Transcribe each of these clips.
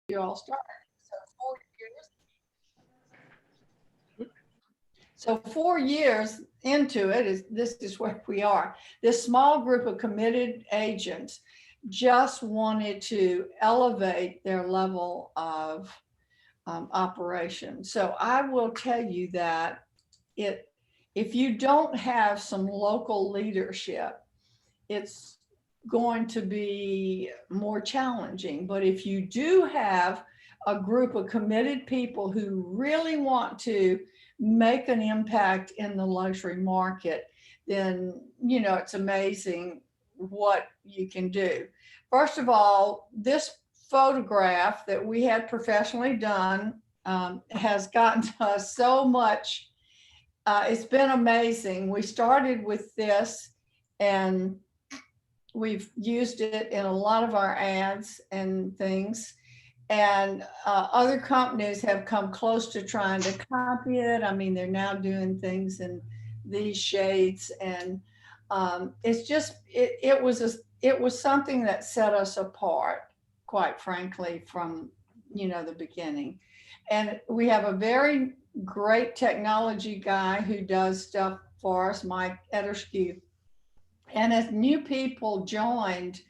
you all started. So 4 years. So 4 years into it is this is where we are. This small group of committed agents just wanted to elevate their level of operation. So I will tell you that it if you don't have some local leadership, it's going to be more challenging. But if you do have a group of committed people who really want to make an impact in the luxury market, then, it's amazing what you can do. First of all, this photograph that we had professionally done has gotten us so much. It's been amazing. We started with this and we've used it in a lot of our ads and things. And other companies have come close to trying to copy it. I mean, they're now doing things in these shades, and it's just it was something that set us apart, quite frankly, from the beginning. And we have a very great technology guy who does stuff for us, Mike Ederskew. And as new people joined,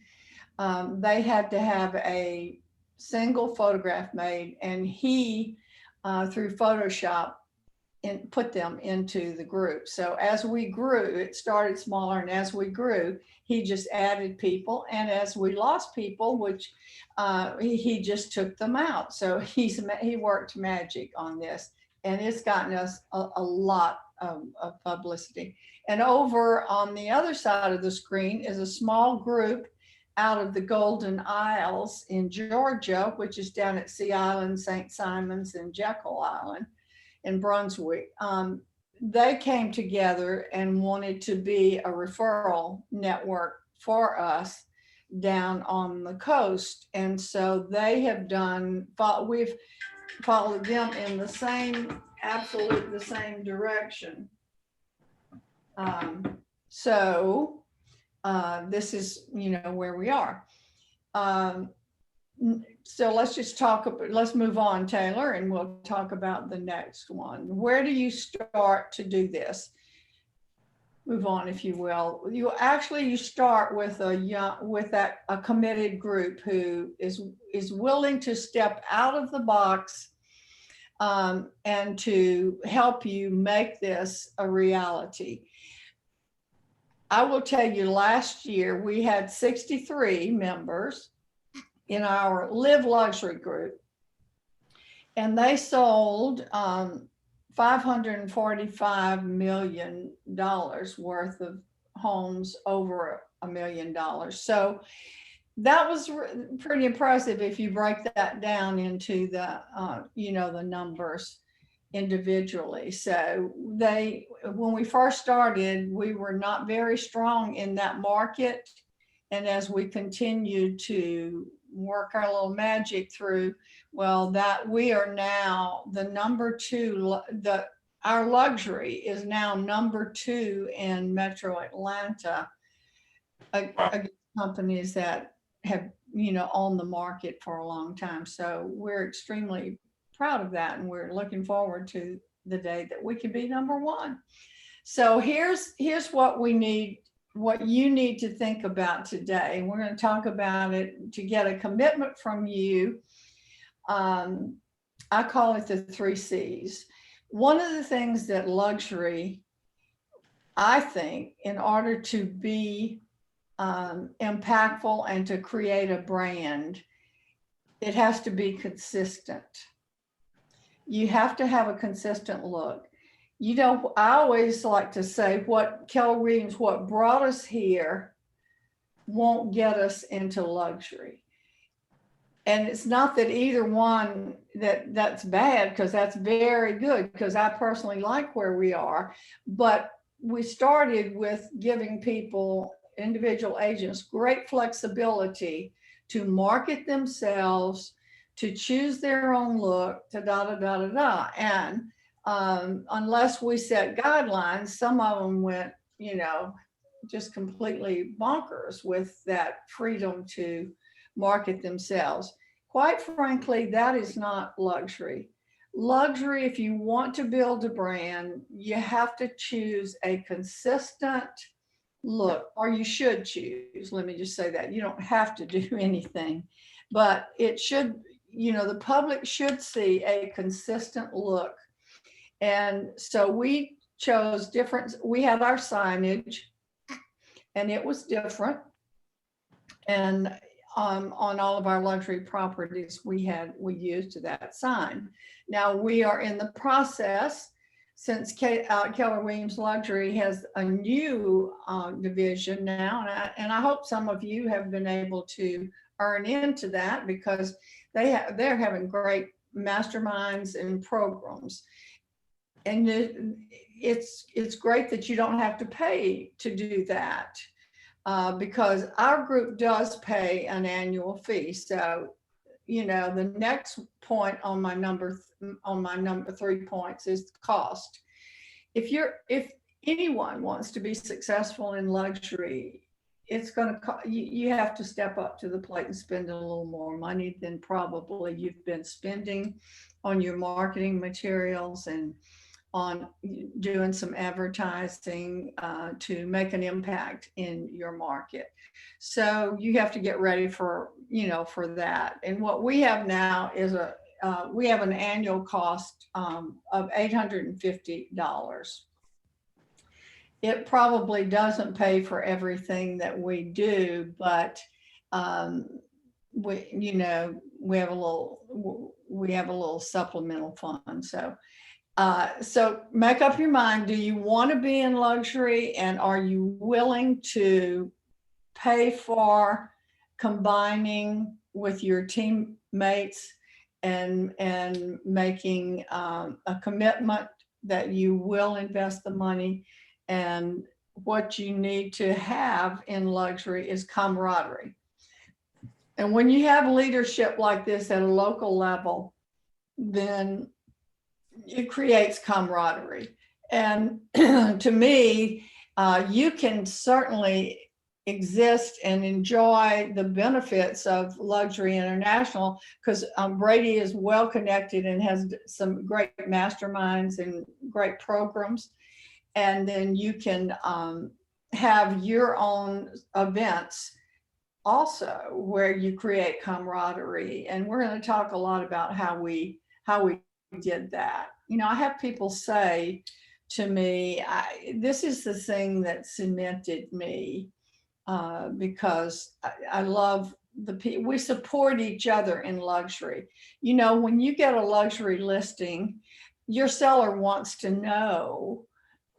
they had to have a single photograph made, and he, through Photoshop, and put them into the group. So as we grew, it started smaller, and as we grew, he just added people, and as we lost people, which he just took them out. So he worked magic on this, and it's gotten us a lot of publicity. And over on the other side of the screen is a small group out of the Golden Isles in Georgia, which is down at Sea Island, St. Simons, and Jekyll Island in Brunswick. They came together and wanted to be a referral network for us down on the coast. And so we've followed them in the same direction. So this is, where we are. So let's move on, Taylor, and we'll talk about the next one. Where do you start to do this? Move on, if you will. You start with a committed group who is willing to step out of the box and to help you make this a reality. I will tell you, last year we had 63 members in our Live Luxury group, and they sold $545 million worth of homes over $1 million. So that was pretty impressive if you break that down into the numbers individually. So when we first started, we were not very strong in that market. And as we continued to work our little magic through, that we are now the number two, our luxury is now number two in Metro Atlanta against companies that have, owned the market for a long time. So we're extremely proud of that, and we're looking forward to the day that we can be number one. So here's what we need, what you need to think about today. We're going to talk about it to get a commitment from you. I call it the 3 C's. One of the things that luxury, I think, in order to be impactful and to create a brand, it has to be consistent. You have to have a consistent look. I always like to say what Keller Williams, what brought us here won't get us into luxury. And it's not that either one that's bad, because that's very good, because I personally like where we are. But we started with giving people, individual agents, great flexibility to market themselves, to choose their own look, to da da da da da. And unless we set guidelines, some of them went, just completely bonkers with that freedom to market themselves. quite frankly, that is not luxury. Luxury, if you want to build a brand, you have to choose a consistent look, or you should choose. Let me just say that. You don't have to do anything, but it should, the public should see a consistent look. And so we chose different, we had our signage and it was different. And on all of our luxury properties, we used that sign. Now we are in the process, since Keller Williams Luxury has a new division now, and I hope some of you have been able to earn into that, because they're having great masterminds and programs. And it's great that you don't have to pay to do that. Because our group does pay an annual fee. So, the next point on my number 3 points is cost. If anyone wants to be successful in luxury, it's going to, you have to step up to the plate and spend a little more money than probably you've been spending on your marketing materials and on doing some advertising to make an impact in your market. So you have to get ready for that. And what we have now is we have an annual cost of $850. It probably doesn't pay for everything that we do, but we have a little supplemental fund. So make up your mind. Do you want to be in luxury, and are you willing to pay for combining with your teammates and making a commitment that you will invest the money? And what you need to have in luxury is camaraderie. And when you have leadership like this at a local level, then it creates camaraderie. And to me, you can certainly exist and enjoy the benefits of Luxury International, because Brady is well connected and has some great masterminds and great programs. And then you can have your own events also where you create camaraderie. And we're going to talk a lot about how we did that. I have people say to me, this is the thing that cemented me, because I love we support each other in luxury. When you get a luxury listing, your seller wants to know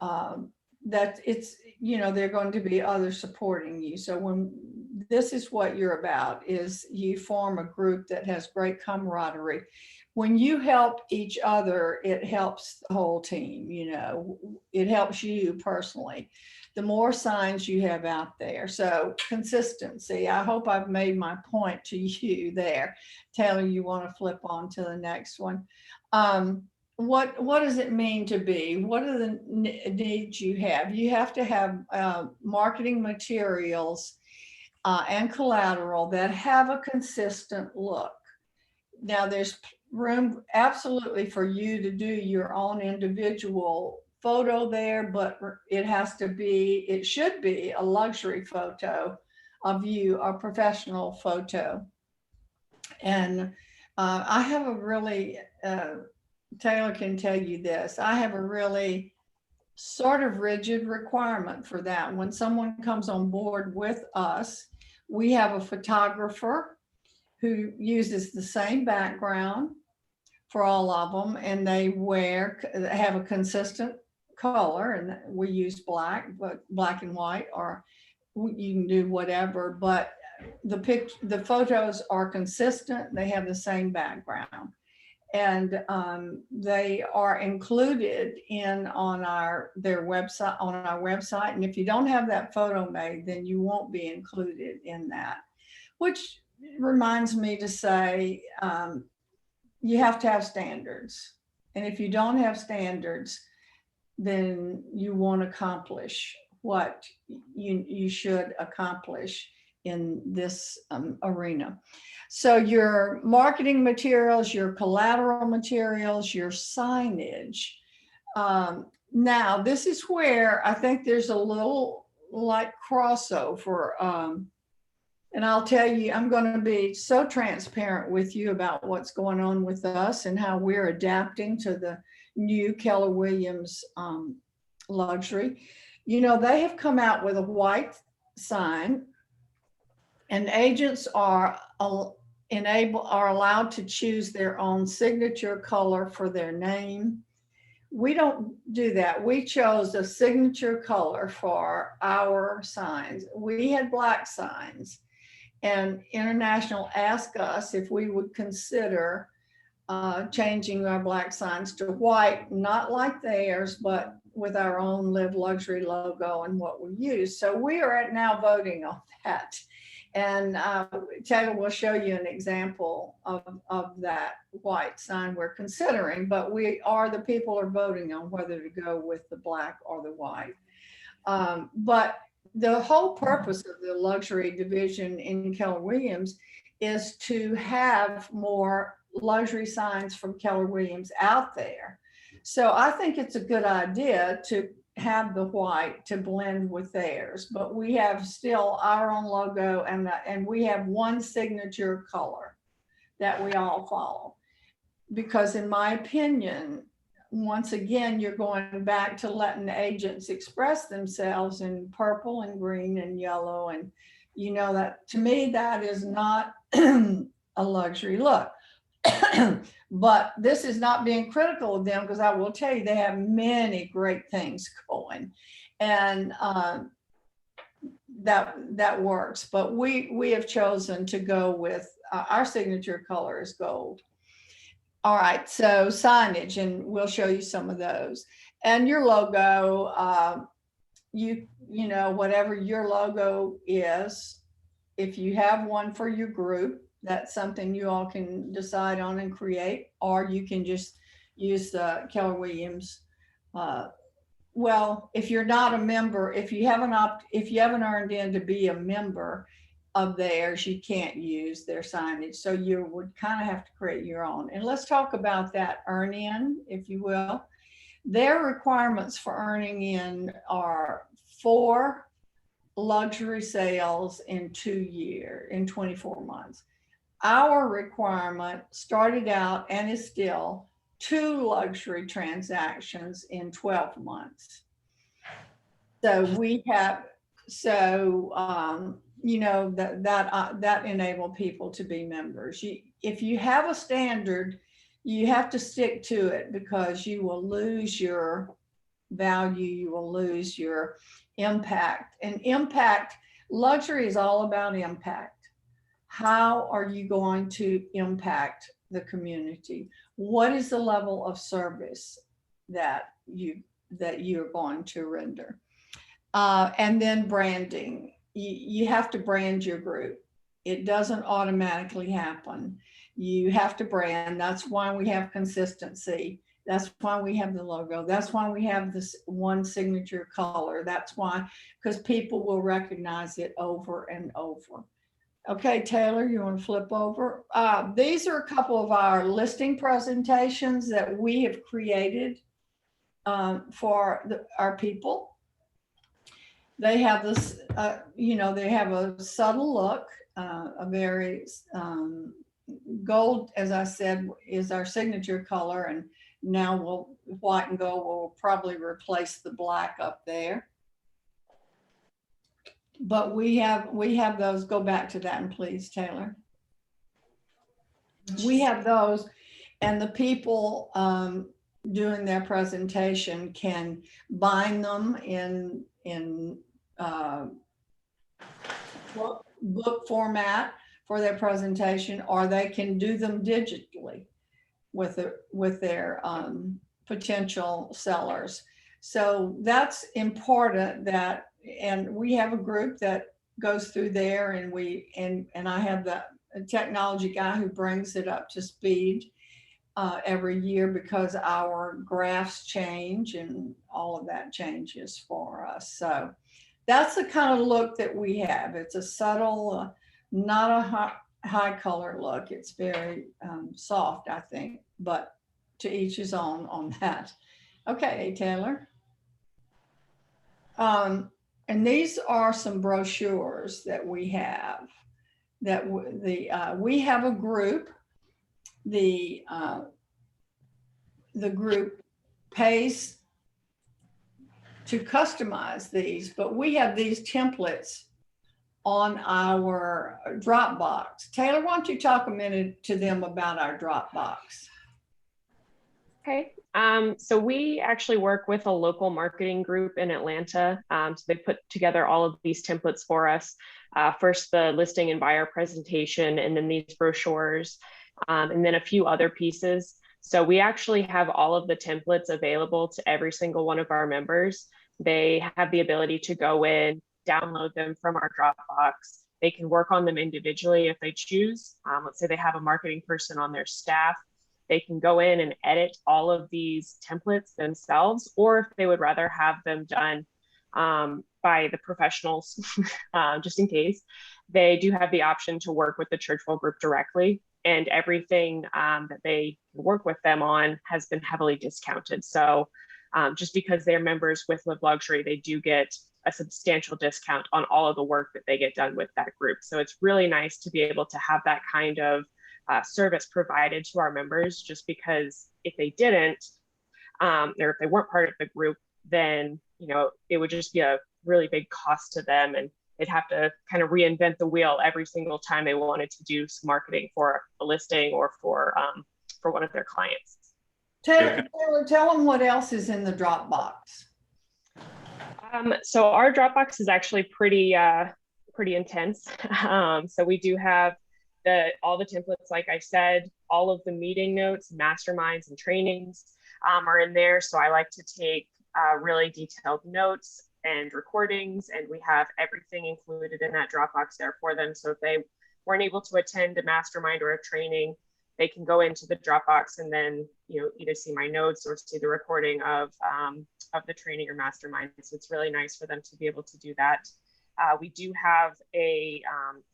that it's, they're going to be others supporting you. So when this is what you're about, is you form a group that has great camaraderie. When you help each other, it helps the whole team. It helps you personally. The more signs you have out there. So consistency. I hope I've made my point to you there. Taylor, you want to flip on to the next one. What does it mean to be? What are the needs you have? You have to have marketing materials and collateral that have a consistent look. Now, there's room absolutely for you to do your own individual photo there, but it should be a luxury photo of you, a professional photo. And I have a really, Taylor can tell you this, I have a really sort of rigid requirement for that. When someone comes on board with us, we have a photographer who uses the same background for all of them, and they have a consistent color, and we use black and white, or you can do whatever, but the photos are consistent. They have the same background, and they are included on our website. And if you don't have that photo made, then you won't be included in that, which reminds me to say, you have to have standards. And if you don't have standards, then you won't accomplish what you should accomplish in this arena. So your marketing materials, your collateral materials, your signage. Now, this is where I think there's a little like crossover. And I'll tell you, I'm going to be so transparent with you about what's going on with us and how we're adapting to the new Keller Williams luxury. You know, they have come out with a white sign, and agents are allowed to choose their own signature color for their name. We don't do that. We chose a signature color for our signs. We had black signs, and International asked us if we would consider changing our black signs to white, not like theirs, but with our own Live Luxury logo and what we use. So we are now voting on that. And Taylor will show you an example of that white sign we're considering, but we are, the people are voting on whether to go with the black or the white. But the whole purpose of the luxury division in Keller Williams is to have more luxury signs from Keller Williams out there. So I think it's a good idea to have the white to blend with theirs, but we have still our own logo, and we have one signature color that we all follow. Because in my opinion, once again, you're going back to letting agents express themselves in purple and green and yellow. And you know, that to me, that is not a luxury look. But this is not being critical of them, because I will tell you, they have many great things going, and that works. But we have chosen to go with our signature color is gold. All right, so signage, and we'll show you some of those. And your logo, you know, whatever your logo is, if you have one for your group, that's something you all can decide on and create, or you can just use the Keller Williams. Well, if you're not a member, if you haven't earned in to be a member of theirs, you can't use their signage. So you would kind of have to create your own. And let's talk about that earn in, if you will. Their requirements for earning in are 4 luxury sales in 24 months. Our requirement started out and is still 2 luxury transactions in 12 months. So we have, you know, that enable people to be members. If you have a standard, you have to stick to it, because you will lose your value, you will lose your impact. And impact, luxury is all about impact. How are you going to impact the community? What is the level of service that you're going to render? And then branding. You have to brand your group. It doesn't automatically happen. You have to brand. That's why we have consistency. That's why we have the logo. That's why we have this one signature color. That's why, because people will recognize it over and over. Okay, Taylor, you want to flip over? These are a couple of our listing presentations that we have created for our people. They have this, you know, they have a subtle look, a very gold, as I said, is our signature color. And now white and gold will probably replace the black up there. But we have those. Go back to that, and please, Taylor. We have those, and the people doing their presentation can bind them in book format for their presentation, or they can do them digitally with their potential sellers. So that's important. That, and we have a group that goes through there, and I have the technology guy who brings it up to speed every year, because our graphs change and all of that changes for us. So that's the kind of look that we have. It's a subtle, not a high color look. It's very soft, I think, but to each his own on that. Okay, Taylor. And these are some brochures that we have. That we have a group. The group pays to customize these, but we have these templates on our Dropbox. Taylor, why don't you talk a minute to them about our Dropbox? Okay, so we actually work with a local marketing group in Atlanta. So they put together all of these templates for us. First, the listing and buyer presentation, and then these brochures, and then a few other pieces. So we actually have all of the templates available to every single one of our members. They have the ability to go in, download them from our Dropbox. They can work on them individually if they choose. Let's say they have a marketing person on their staff. They can go in and edit all of these templates themselves, or if they would rather have them done by the professionals, just in case, they do have the option to work with the Churchwell group directly. And everything that they work with them on has been heavily discounted. So just because they're members with Live Luxury, they do get a substantial discount on all of the work that they get done with that group. So it's really nice to be able to have that kind of service provided to our members, just because if they didn't, or if they weren't part of the group, then, you know, it would just be a really big cost to them, and they'd have to kind of reinvent the wheel every single time they wanted to do some marketing for a listing or for one of their clients. Taylor, tell them what else is in the Dropbox. So our Dropbox is actually pretty intense. So we do have all the templates, like I said, all of the meeting notes, masterminds, and trainings are in there. So I like to take really detailed notes and recordings, and we have everything included in that Dropbox there for them. So if they weren't able to attend a mastermind or a training, they can go into the Dropbox and then, you know, either see my notes or see the recording of the training or mastermind. So it's really nice for them to be able to do that. We do have a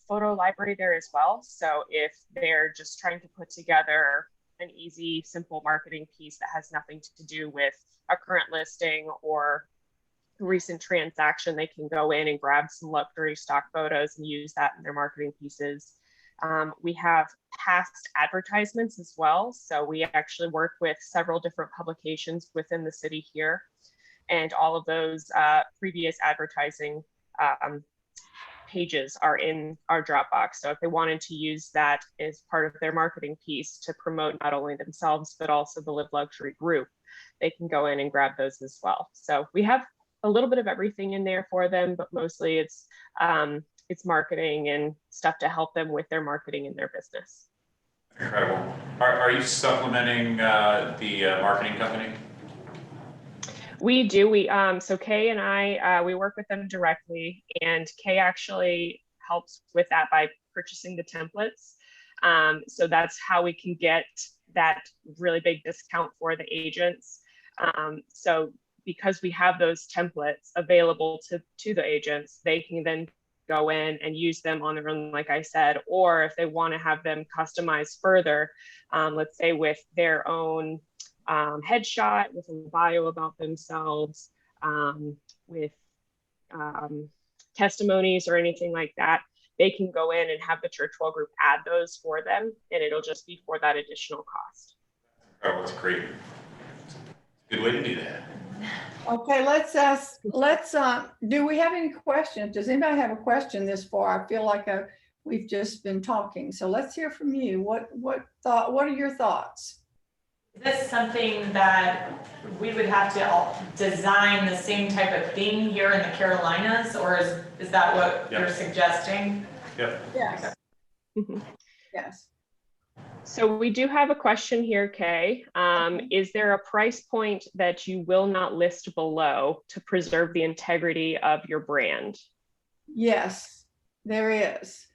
photo library there as well. So if they're just trying to put together an easy, simple marketing piece that has nothing to do with a current listing or recent transaction, they can go in and grab some luxury stock photos and use that in their marketing pieces. We have past advertisements as well. So we actually work with several different publications within the city here, and all of those previous advertising pages are in our Dropbox. So if they wanted to use that as part of their marketing piece to promote not only themselves, but also the Live Luxury group, they can go in and grab those as well. So we have a little bit of everything in there for them, but mostly it's marketing and stuff to help them with their marketing in their business. Incredible. Are you supplementing the marketing company? We do. So Kay and I, we work with them directly, and Kay actually helps with that by purchasing the templates. So that's how we can get that really big discount for the agents. So because we have those templates available to the agents, they can then go in and use them on their own, like I said, or if they want to have them customized further, let's say with their own headshot, with a bio about themselves, with testimonies or anything like that, they can go in and have the Churchwell group add those for them, and it'll just be for that additional cost. Oh, that's great. Good way to do that. Okay, do we have any questions? Does anybody have a question this far? I feel like we've just been talking. So let's hear from you. What are your thoughts? Is this something that we would have to all design the same type of thing here in the Carolinas, or is that what you're suggesting? Yep. Yes. Mm-hmm. Yes. So we do have a question here, Kay. Is there a price point that you will not list below to preserve the integrity of your brand? Yes, there is.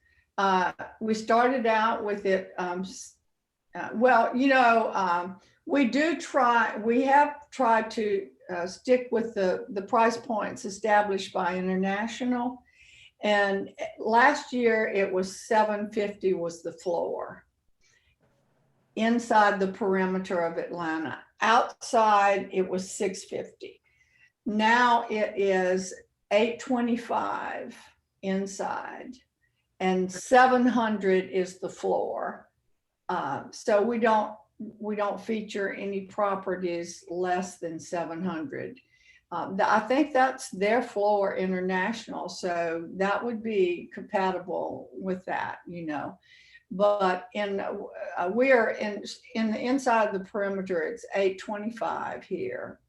We started out with it. Well, you know, we have tried to stick with the price points established by International. And last year it was $750 was the floor inside the perimeter of Atlanta. Outside it was $650. Now it is $825 inside and $700 is the floor. So we don't feature any properties less than 700. I think that's their floor International, so that would be compatible with that, you know. But we're in the inside the perimeter, it's $825 here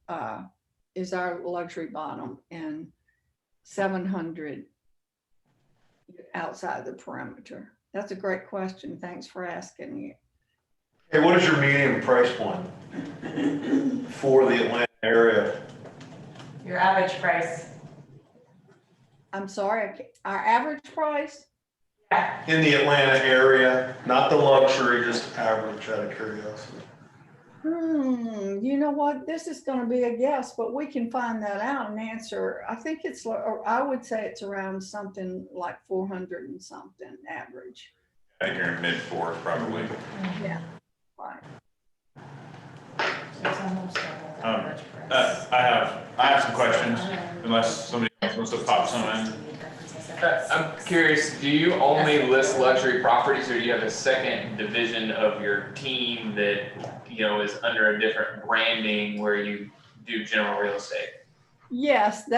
is our luxury bottom, and 700 outside the perimeter. That's a great question. Thanks for asking it. Hey, what is your median price point for the Atlanta area? Your average price. I'm sorry, our average price? Yeah. In the Atlanta area, not the luxury, just average out of curiosity. You know what? This is going to be a guess, but we can find that out and answer. I think it's, or I would say it's around something like 400 and something average. I think you're in mid fours probably. Yeah, right. It's almost double the average price. I have some questions, unless somebody else wants to pop some in. I'm curious, do you only list luxury properties, or do you have a second division of your team that, you know, is under a different branding where you do general real estate? Yes,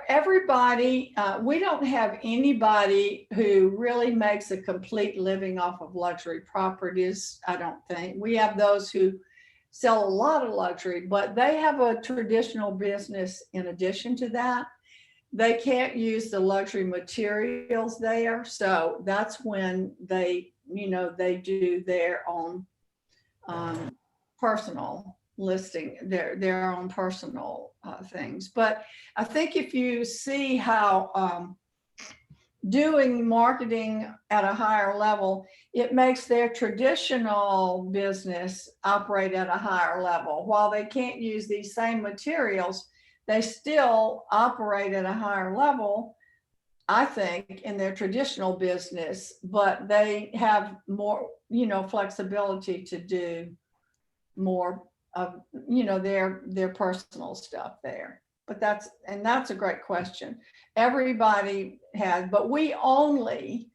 everybody, we don't have anybody who really makes a complete living off of luxury properties, I don't think. We have those who sell a lot of luxury, but they have a traditional business in addition to that. They can't use the luxury materials there. So that's when they, you know, they do their own personal listing, their own personal things. But I think if you see how doing marketing at a higher level, it makes their traditional business operate at a higher level. While they can't use these same materials, they still operate at a higher level, I think, in their traditional business, but they have more, you know, flexibility to do more of, you know, their personal stuff there. But that's a great question. Everybody has, but we only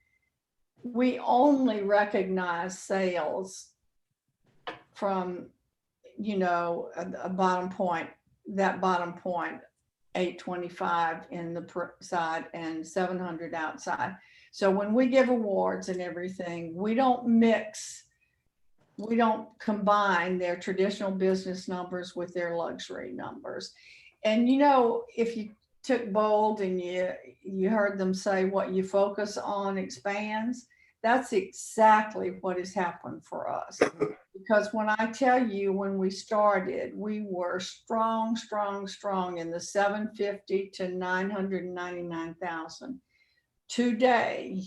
recognize sales from, you know, a bottom point, that bottom point, 825 in the side and 700 outside. So when we give awards and everything, we don't combine their traditional business numbers with their luxury numbers. And, you know, if you took Bold and you heard them say what you focus on expands, that's exactly what has happened for us. Because when I tell you, when we started, we were strong in the 750 to 999,000. Today,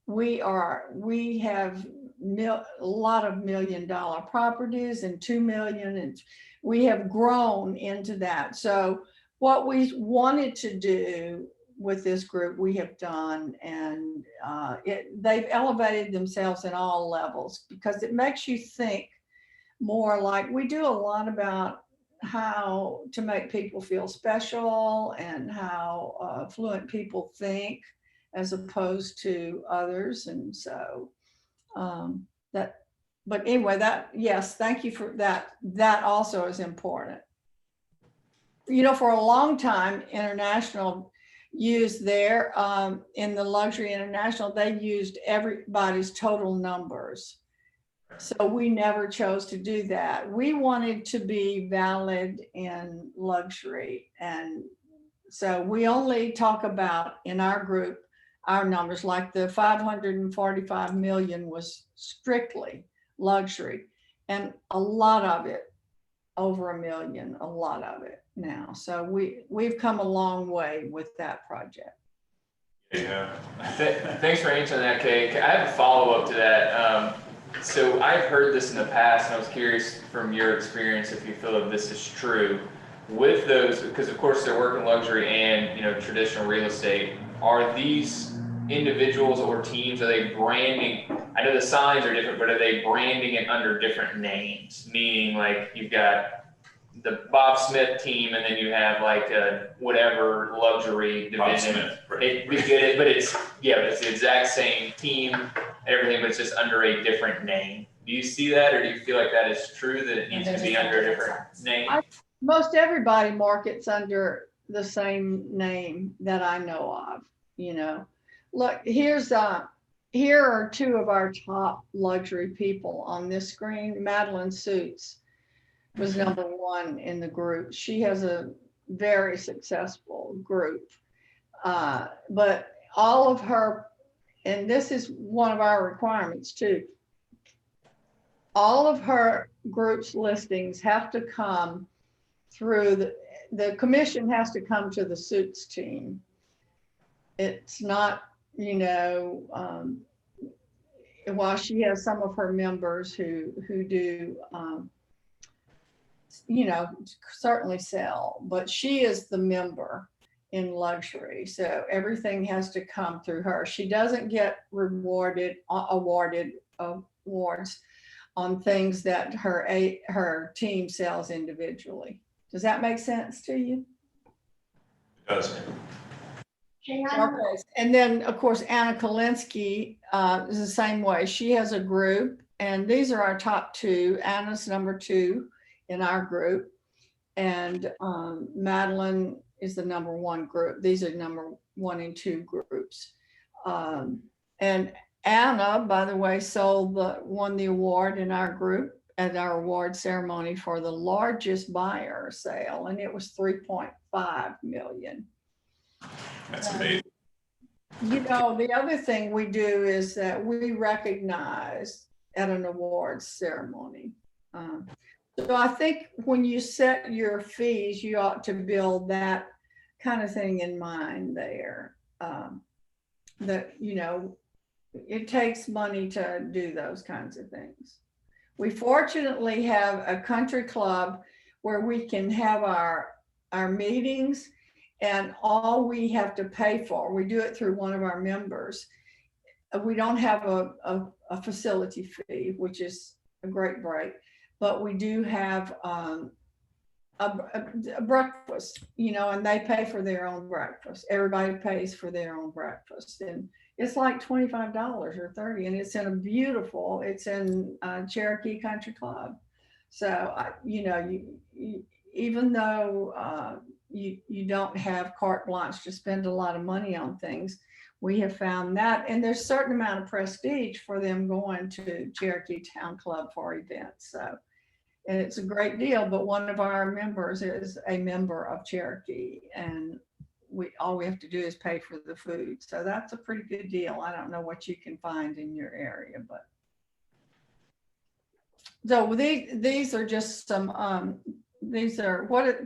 we have a lot of $1 million properties and 2 million, and we have grown into that. So what we wanted to do with this group, we have done, and they've elevated themselves in all levels, because it makes you think more. Like, we do a lot about how to make people feel special and how fluent people think as opposed to others. And so but anyway, yes, thank you for that. That also is important. You know, for a long time, International used their, in the Luxury International, they used everybody's total numbers. So we never chose to do that. We wanted to be valid in luxury. And so we only talk about, in our group, our numbers, like the 545 million was strictly luxury, and a lot of it over $1 million, a lot of it now. So we've come a long way with that project. Yeah. Thanks for answering that, Kay. I have a follow-up to that. So I've heard this in the past, and I was curious from your experience if you feel that this is true, with those, because of course they're working luxury and, you know, traditional real estate, are these individuals or teams, are they branding? I know the signs are different, but are they branding it under different names? Meaning like you've got the Bob Smith team and then you have like a whatever luxury Bob division. Smith, right, It, right. but it's, yeah, but it's the exact same team, everything, but it's just under a different name. Do you see that, or do you feel like that is true, that it needs to be under a different name? Most everybody markets under the same name that I know of, you know. Look, here are two of our top luxury people on this screen. Madeline Suits was number one in the group. She has a very successful group. But all of her, and this is one of our requirements too, all of her group's listings have to come through the commission has to come to the Suits team. It's not, you know, while she has some of her members who do, you know, certainly sell, but she is the member in luxury. So everything has to come through her. She doesn't get awarded awards on things that her team sells individually. Does that make sense to you? It does. Okay. And then, of course, Anna Kalinsky is the same way. She has a group, and these are our top two. Anna's number two in our group, and Madeline is the number one group. These are number one and two groups. And Anna, by the way, won the award in our group at our award ceremony for the largest buyer sale, and it was 3.5 million. That's amazing. You know, the other thing we do is that we recognize at an awards ceremony. So I think when you set your fees, you ought to build that kind of thing in mind there. That, you know, it takes money to do those kinds of things. We fortunately have a country club where we can have our meetings, and all we have to pay for, we do it through one of our members. We don't have a facility fee, which is a great break, but we do have a breakfast, you know, and they pay for their own breakfast. Everybody pays for their own breakfast, and it's like $25 or $30, and it's in Cherokee Country Club. So, you know, you even though you don't have carte blanche to spend a lot of money on things, we have found that, and there's a certain amount of prestige for them going to Cherokee Town Club for events. So, and it's a great deal, but one of our members is a member of Cherokee, and all we have to do is pay for the food. So that's a pretty good deal. I don't know what you can find in your area, but. So these are just some,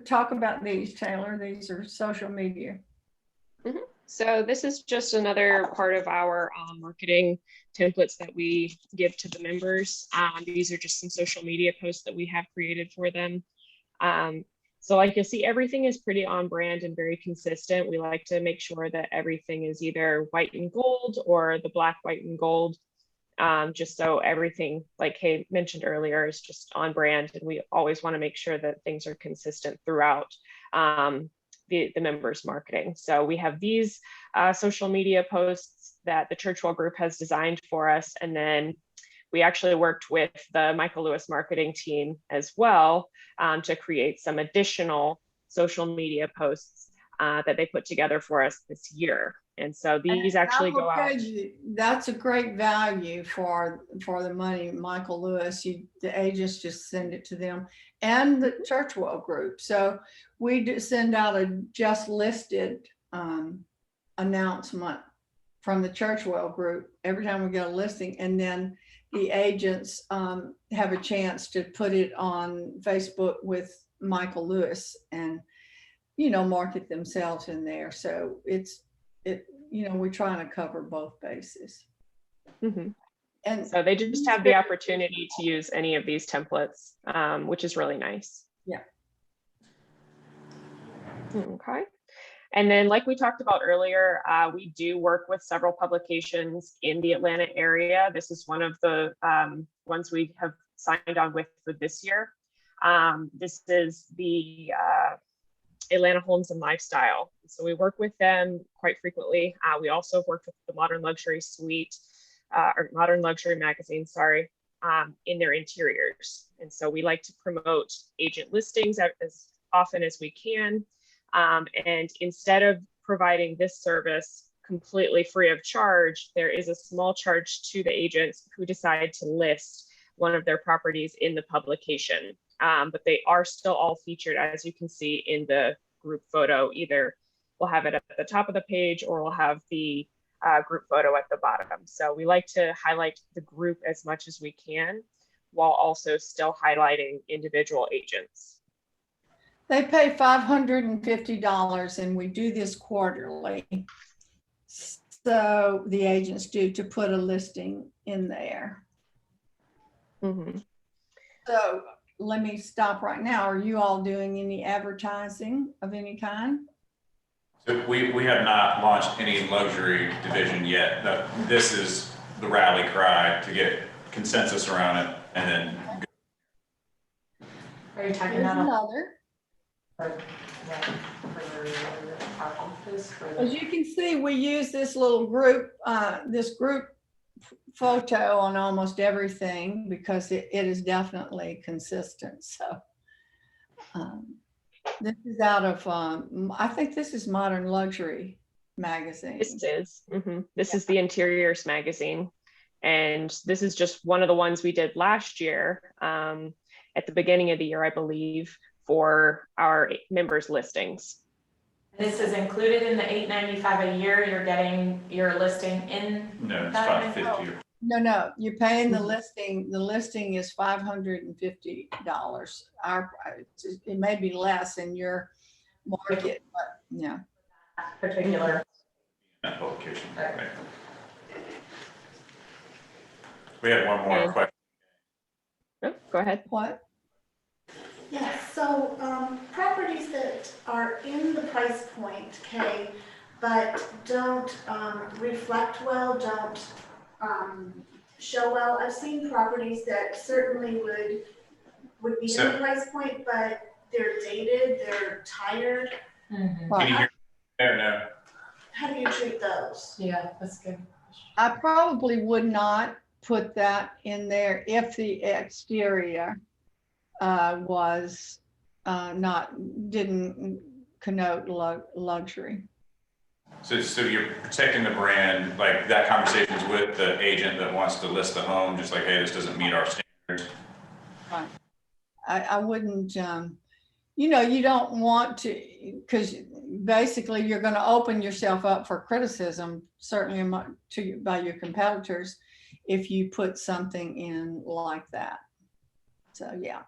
talk about these, Taylor. These are social media. Mm-hmm. So this is just another part of our marketing templates that we give to the members. These are just some social media posts that we have created for them. So like you'll see, everything is pretty on brand and very consistent. We like to make sure that everything is either white and gold or the black, white, and gold. Just so everything, like Kay mentioned earlier, is just on brand, and we always want to make sure that things are consistent throughout the members' marketing. So we have these social media posts that the Churchwell Group has designed for us, and then we actually worked with the Michael Lewis marketing team as well to create some additional social media posts that they put together for us this year. And so these actually go out. That's a great value for the money, Michael Lewis. The agents just send it to them and the Churchwell Group. So we do send out a just listed announcement from the Churchwell Group every time we get a listing, and then the agents have a chance to put it on Facebook with Michael Lewis and, you know, market themselves in there. So you know, we're trying to cover both bases. Mm-hmm. And so they just have the opportunity to use any of these templates, which is really nice. Yeah. Okay. And then, like we talked about earlier, we do work with several publications in the Atlanta area. This is one of the ones we have signed on with for this year. This is the Atlanta Homes and Lifestyle. So we work with them quite frequently. We also have worked with the Modern Luxury Suite, or Modern Luxury Magazine, sorry, in their interiors. And so we like to promote agent listings as often as we can. And instead of providing this service completely free of charge, there is a small charge to the agents who decide to list one of their properties in the publication. But they are still all featured, as you can see in the group photo. Either we'll have it at the top of the page or we'll have the group photo at the bottom. So we like to highlight the group as much as we can while also still highlighting individual agents. They pay $550 and we do this quarterly. So the agents do, to put a listing in there. Mm-hmm. So let me stop right now. Are you all doing any advertising of any kind? So we have not launched any luxury division yet. This is the rally cry to get consensus around it and then. Are you talking Here's about another. our office for As the? you can see, we use this little group, this group photo on almost everything because it is definitely consistent. So this is out of, I think this is Modern Luxury Magazine. This is. Mm-hmm. This is the Interiors magazine. And this is just one of the ones we did last year, at the beginning of the year, I believe, for our members listings. This is included in the $895 a year. You're getting your listing in. No, it's that? $550. No, you're paying the listing. The listing is $550. It may be less in your market, but yeah. Particular. That publication. Right. Right. We had one more Okay. question. Oh, go ahead. What? Yes, so properties that are in the price point, Kay, but don't reflect well, don't show well. I've seen properties that certainly would be in So- the price point, but they're dated, they're tired. Mhm. Can you hear me or no? How do you treat those? Yeah, that's good. I probably would not put that in there if the exterior was didn't connote luxury. So you're protecting the brand, like that conversation's with the agent that wants to list the home, just like, hey, this doesn't meet our standards. I wouldn't, you don't want to, because basically you're going to open yourself up for criticism, certainly by your competitors, if you put something in like that. So, yeah.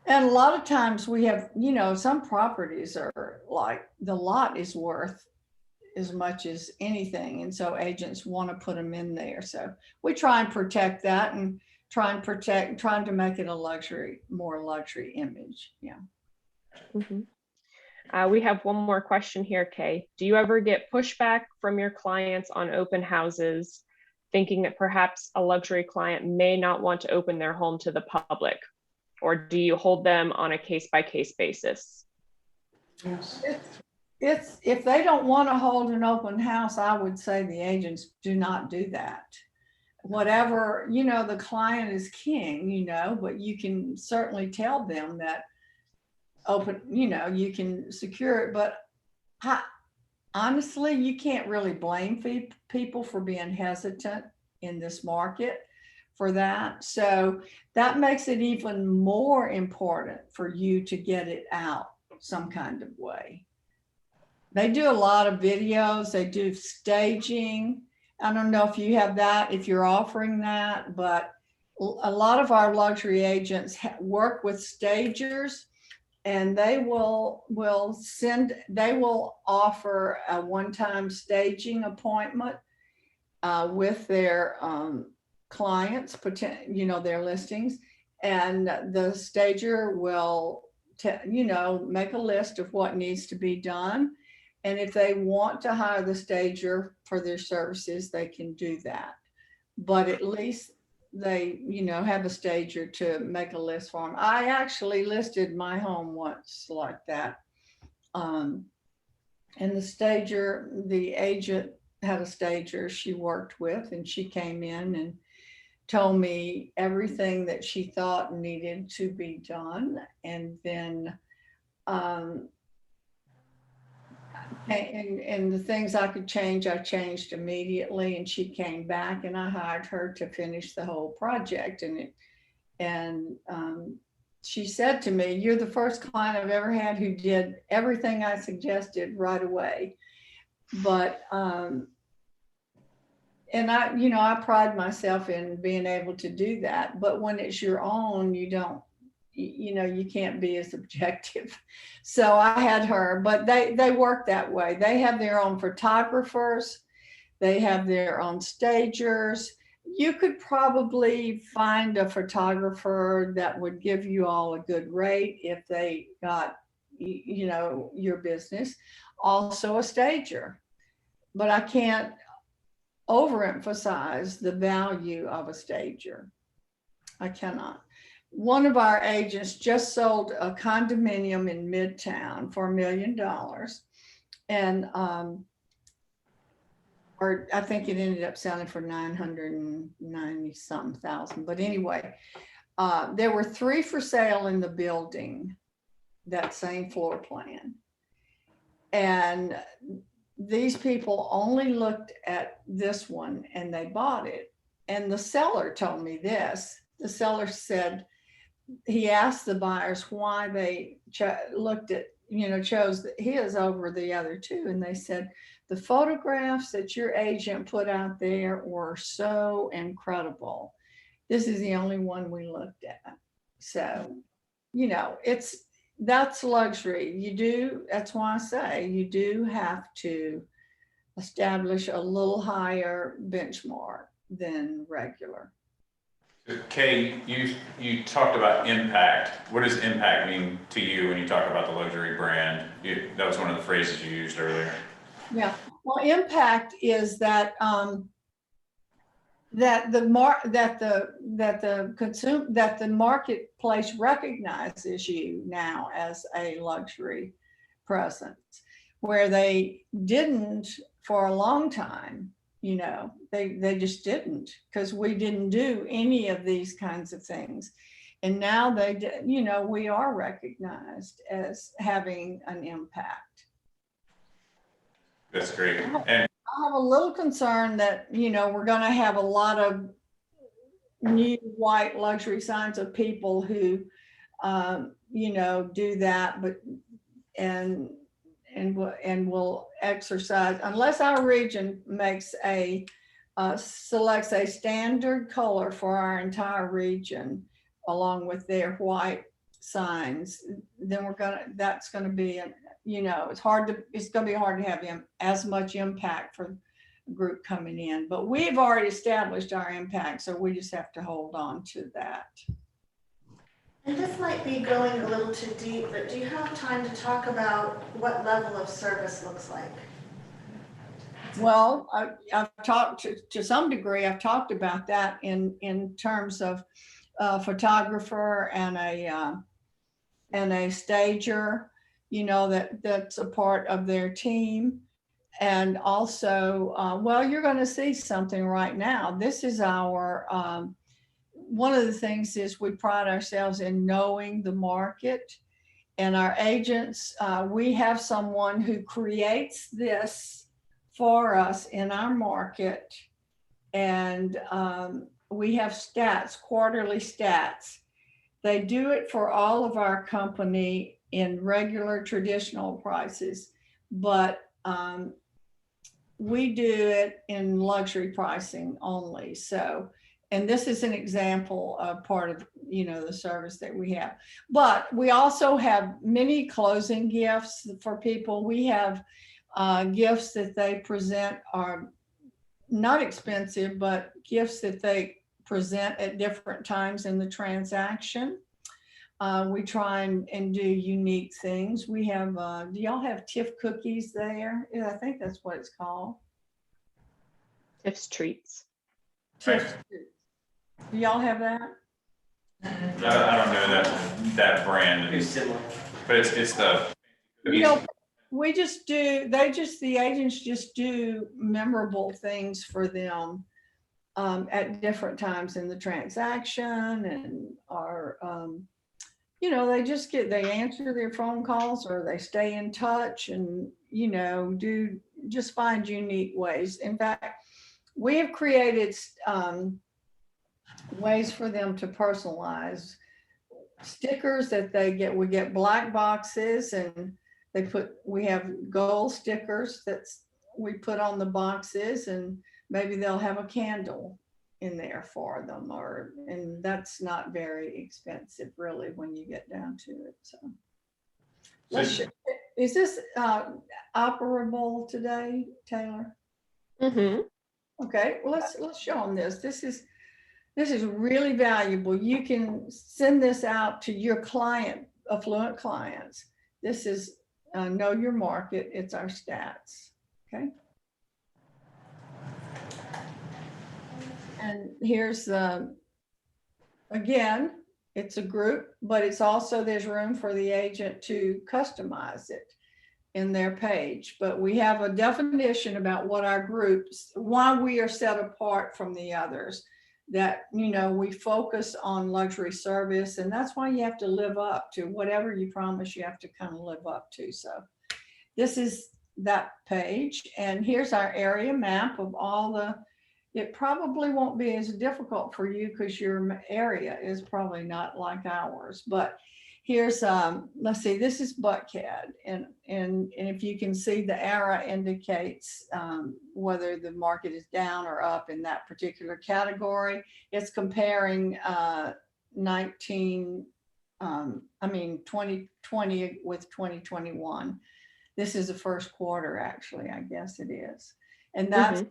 And a lot of times we have, some properties are like the lot is worth as much as anything. And so agents want to put them in there. So we try and protect that and trying to make it a more luxury image. Yeah. Mm-hmm. We have one more question here, Kay. Do you ever get pushback from your clients on open houses, thinking that perhaps a luxury client may not want to open their home to the public? Or do you hold them on a case-by-case basis? It's if they don't want to hold an open house, I would say the agents do not do that. Whatever, the client is king, but you can certainly tell them that open, you can secure it. But honestly, you can't really blame people for being hesitant in this market for that. So that makes it even more important for you to get it out some kind of way. They do a lot of videos, they do staging. I don't know if you have that, if you're offering that, but a lot of our luxury agents work with stagers, and they will offer a one-time staging appointment with their clients, their listings, and the stager will you know, make a list of what needs to be done. And if they want to hire the stager for their services, they can do that. But at least they, you know, have a stager to make a list for them. I actually listed my home once like that. And the stager, the agent had a stager she worked with, and she came in and told me everything that she thought needed to be done. And then, and the things I could change, I changed immediately. And she came back and I hired her to finish the whole project. And she said to me, "You're the first client I've ever had who did everything I suggested right away." But, and I, you know, I pride myself in being able to do that. But when it's your own, you don't, you know, you can't be as objective. So I had her, but they work that way. They have their own photographers. They have their own stagers. You could probably find a photographer that would give you all a good rate if they got, you know, your business. Also a stager. But I can't overemphasize the value of a stager. I cannot. One of our agents just sold a condominium in Midtown for $1 million. And, or I think it ended up selling for 990 some thousand. But anyway, there were 3 for sale in the building, that same floor plan. And these people only looked at this one and they bought it. And the seller told me this. The seller said, he asked the buyers why they looked at, you know, chose his over the other 2. And they said, the photographs that your agent put out there were so incredible. This is the only one we looked at. So, you know, that's luxury. You do, that's why I say you do have to establish a little higher benchmark than regular. Kay, you talked about impact. What does impact mean to you when you talk about the luxury brand? That was one of the phrases you used earlier. Yeah, well, impact is that that the marketplace recognizes you now as a luxury presence, where they didn't for a long time. You know, they just didn't, because we didn't do any of these kinds of things. And now you know, we are recognized as having an impact. That's great. And I have a little concern that, you know, we're going to have a lot of new white luxury signs of people who, you know, do that, but, and will exercise, unless our region makes selects a standard color for our entire region, along with their white signs, then that's going to be, you know, it's going to be hard to have as much impact for a group coming in. But we've already established our impact, so we just have to hold on to that. And this might be going a little too deep, but do you have time to talk about what level of service looks like? Well, I've talked to some degree, I've talked about that in terms of a photographer and a stager, you know, that's a part of their team. And also, well, you're going to see something right now. This is our, one of the things is we pride ourselves in knowing the market, and our agents, we have someone who creates this for us in our market. And we have stats, quarterly stats. They do it for all of our company in regular traditional prices, but we do it in luxury pricing only. So, and this is an example of part of, you know, the service that we have. But we also have many closing gifts for people. We have gifts that they present are not expensive, but gifts that they present at different times in the transaction. We try and do unique things. We have, do y'all have Tiff cookies there? Yeah, I think that's what it's called. Tiff's Treats. Tiff. Do y'all have that? I don't know that brand, It's similar. but it's the. You know, we just do, the agents just do memorable things for them at different times in the transaction and are, you know, they answer their phone calls or they stay in touch and, you know, just find unique ways. In fact, we have created ways for them to personalize stickers that they get. We get black boxes and we have gold stickers that we put on the boxes, and maybe they'll have a candle in there for them, and that's not very expensive really when you get down to it. So is this operable today, Taylor? Mm-hmm. Okay, well, let's show them this. This is really valuable. You can send this out to your affluent clients. This is Know Your Market. It's our stats. Okay. And here's again, it's a group, but it's also, there's room for the agent to customize it in their page. But we have a definition about what our groups, why we are set apart from the others, that, you know, we focus on luxury service, and that's why you have to live up to whatever you promise, you have to kind of live up to. So this is that page, and here's our area map of all the, it probably won't be as difficult for you because your area is probably not like ours, but here's, let's see, this is Buckhead, and if you can see, the arrow indicates whether the market is down or up in that particular category. It's comparing 2020 with 2021. This is the first quarter, actually, I guess it is. And that's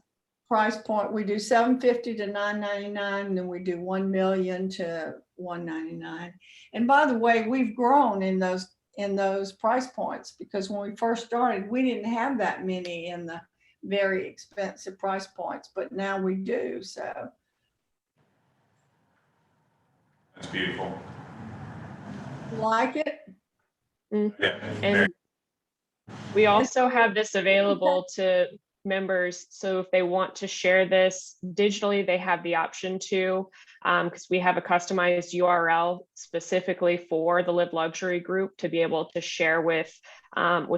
price point. We do $750 to $999, and then we do $1 million to $199. And by the way, we've grown in those price points, because when we first started, we didn't have that many in the very expensive price points, but now we do. So That's beautiful. like it. Yeah. And we also have this available to members. So if they want to share this digitally, they have the option to, because we have a customized URL specifically for the Live Luxury group to be able to share with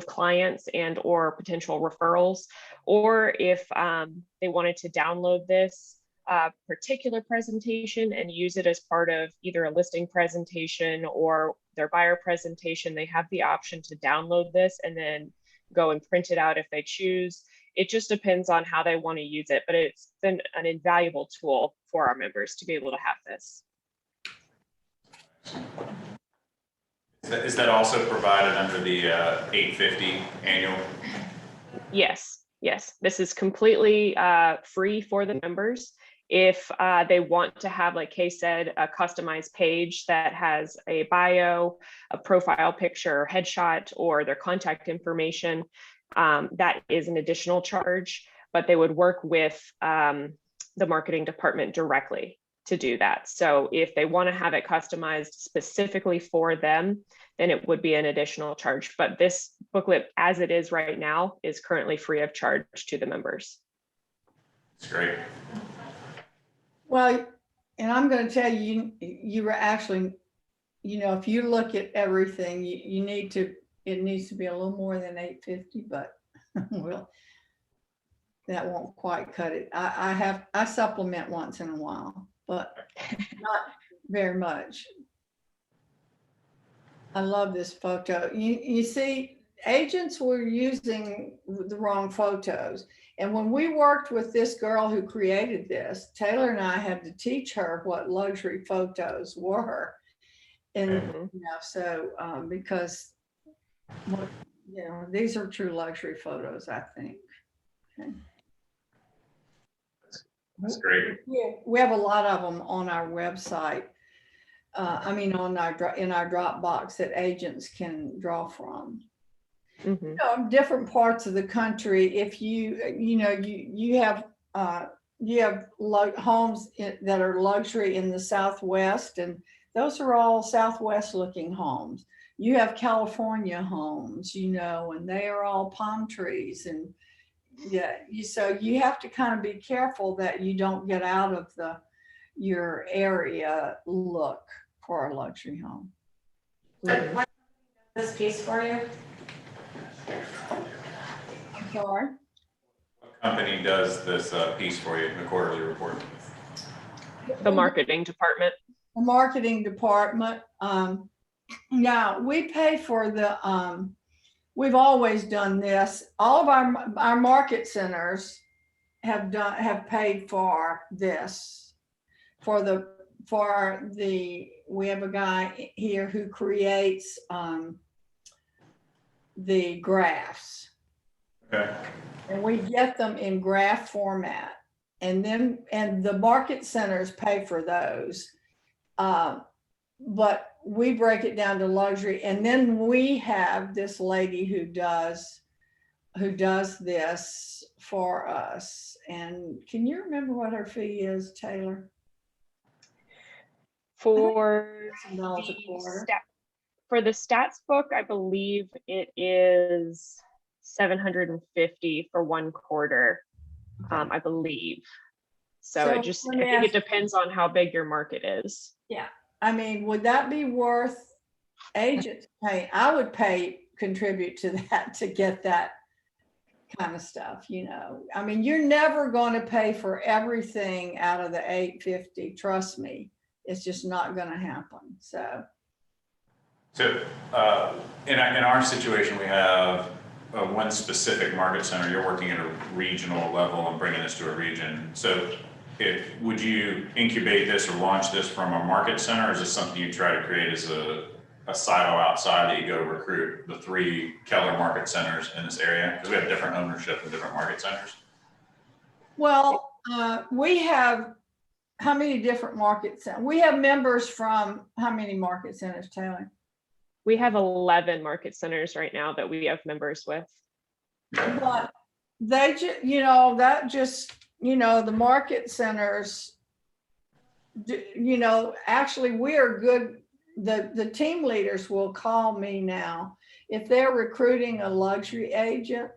clients and or potential referrals. Or if they wanted to download this particular presentation and use it as part of either a listing presentation or their buyer presentation, they have the option to download this and then go and print it out if they choose. It just depends on how they want to use it, but it's been an invaluable tool for our members to be able to have this. Is that also provided under the $850 annual? Yes. This is completely free for the members. If they want to have, like Kay said, a customized page that has a bio, a profile picture, headshot, or their contact information, that is an additional charge, but they would work with the marketing department directly to do that. So if they want to have it customized specifically for them, then it would be an additional charge. But this booklet, as it is right now, is currently free of charge to the members. It's great. Well, and I'm going to tell you, you were actually, you know, if you look at everything, you need to, it needs to be a little more than $850, but well, that won't quite cut it. I supplement once in a while, but not very much. I love this photo. You see, agents were using the wrong photos. And when we worked with this girl who created this, Taylor and I had to teach her what luxury photos were. And, you know, so because, you know, these are true luxury photos, I think. Okay. That's great. Yeah, we have a lot of them on our website. I mean, in our Dropbox that agents can draw from. Mhm. Different parts of the country, if you have homes that are luxury in the Southwest, and those are all Southwest looking homes. You have California homes, and they are all palm trees, and so you have to kind of be careful that you don't get out of your area look for a luxury home. Mhm. What this piece for you? I'm sorry. What company does this piece for you, the quarterly report? The marketing department. The marketing department. Now we pay for we've always done this. All of our market centers have paid for this. We have a guy here who creates the graphs. Okay. And we get them in graph format. And the market centers pay for those. But we break it down to luxury. And then we have this lady who does this for us. And can you remember what her fee is, Taylor? For $1 a quarter. for the stats book, I believe it is $750 for 1 quarter. I believe. So So it just, let I me think it ask- depends on how big your market is. I mean, would that be worth agents pay? I would contribute to that to get that kind of stuff, I mean, you're never going to pay for everything out of the $850. Trust me, it's just not going to happen. So in our situation, we have one specific market center. You're working at a regional level and bringing this to a region. So would you incubate this or launch this from a market center, or is this something you try to create as a silo outside that you go recruit the 3 Keller market centers in this area? Because we have different ownership of different market centers. well, we have how many different market centers? We have members from how many market centers, Taylor? We have 11 market centers right now that we have members with. But they the market centers, actually we are good. The team leaders will call me now. If they're recruiting a luxury agent,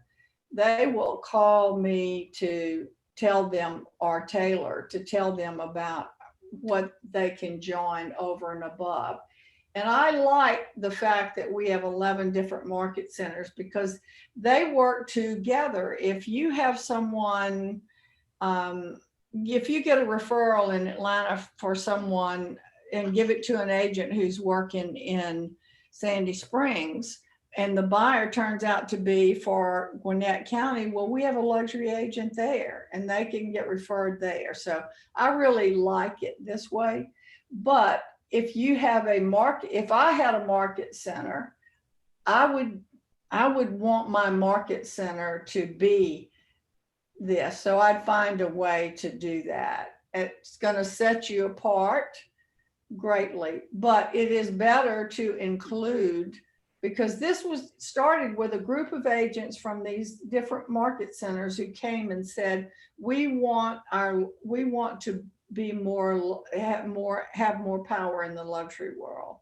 they will call me to tell them, or Taylor, to tell them about what they can join over and above. And I like the fact that we have 11 different market centers because they work together. If you have someone, if you get a referral in Atlanta for someone and give it to an agent who's working in Sandy Springs, and the buyer turns out to be for Gwinnett County, well, we have a luxury agent there and they can get referred there. So I really like it this way. But if you have if I had a market center, I would want my market center to be this. So I'd find a way to do that. It's going to set you apart greatly, but it is better to include, because this was started with a group of agents from these different market centers who came and said, we want to be have more power in the luxury world.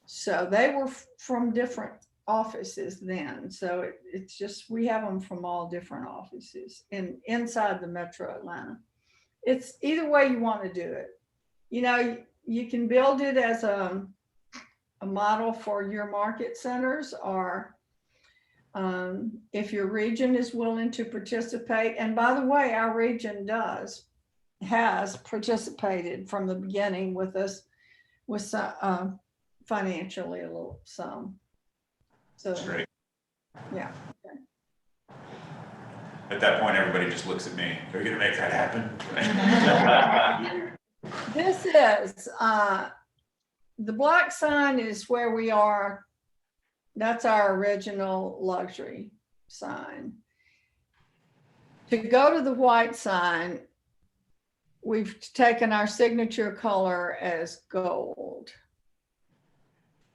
So they were from different offices then. So it's just, we have them from all different offices and inside the Metro Atlanta. It's either way you want to do it. You can build it as a model for your market centers, or if your region is willing to participate. And by the way, our region has participated from the beginning with us, with some, financially a little some. So That's great. Yeah. At that point, everybody just looks at me. Are we going to make that happen? This is the black sign is where we are. That's our original luxury sign. To go to the white sign, we've taken our signature color as gold.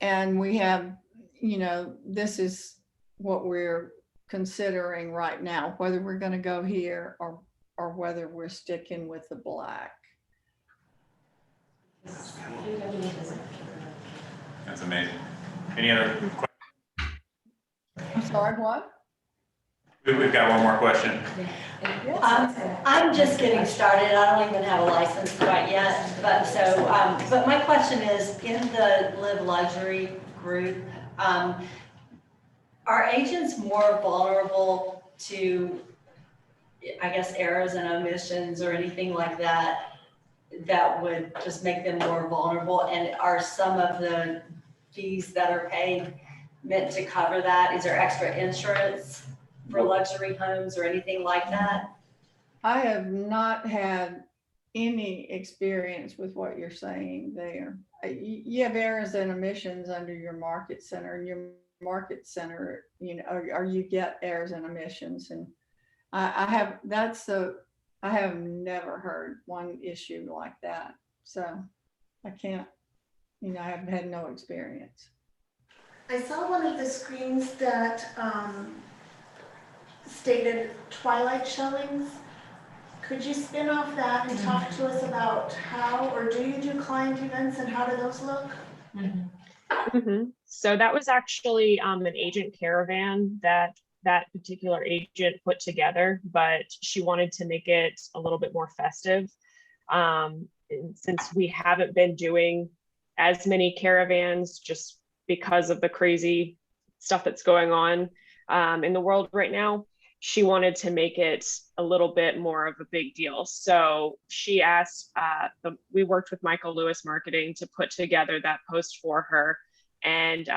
And we have, you know, this is what we're considering right now, whether we're going to go here or whether we're sticking with the black. That's amazing. Any other questions? I'm sorry, what? We've got one more question. I'm just getting started. I don't even have a license quite yet, but so, but my question is, in the Live Luxury group, are agents more vulnerable to, I guess, errors and omissions or anything like that, that would just make them more vulnerable? And are some of the fees that are paid meant to cover that? Is there extra insurance for luxury homes or anything like that? I have not had any experience with what you're saying there. You have errors and omissions under your market center, and your market center, you know, or you get errors and omissions. And I have never heard one issue like that. So I can't, you know, I have had no experience. I saw one of the screens that stated twilight showings. Could you spin off that and talk to us about how, or do you do client events and how do those look? So that was actually an agent caravan that particular agent put together, but she wanted to make it a little bit more festive. And since we haven't been doing as many caravans just because of the crazy stuff that's going on in the world right now, she wanted to make it a little bit more of a big deal. So she asked, we worked with Michael Lewis Marketing to put together that post for her, and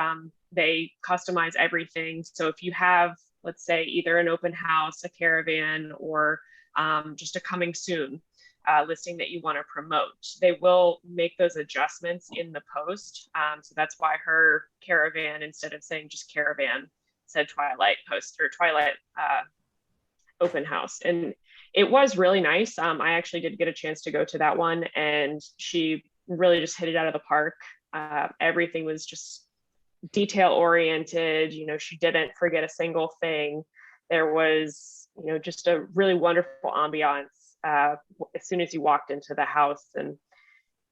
they customize everything. So if you have, let's say, either an open house, a caravan, or just a coming soon listing that you want to promote, they will make those adjustments in the post. So that's why her caravan, instead of saying just caravan, said Twilight Post or Twilight open house. And it was really nice. I actually did get a chance to go to that one, and she really just hit it out of the park. Everything was just detail oriented. You know, she didn't forget a single thing. There was, you know, just a really wonderful ambiance as soon as you walked into the house, and,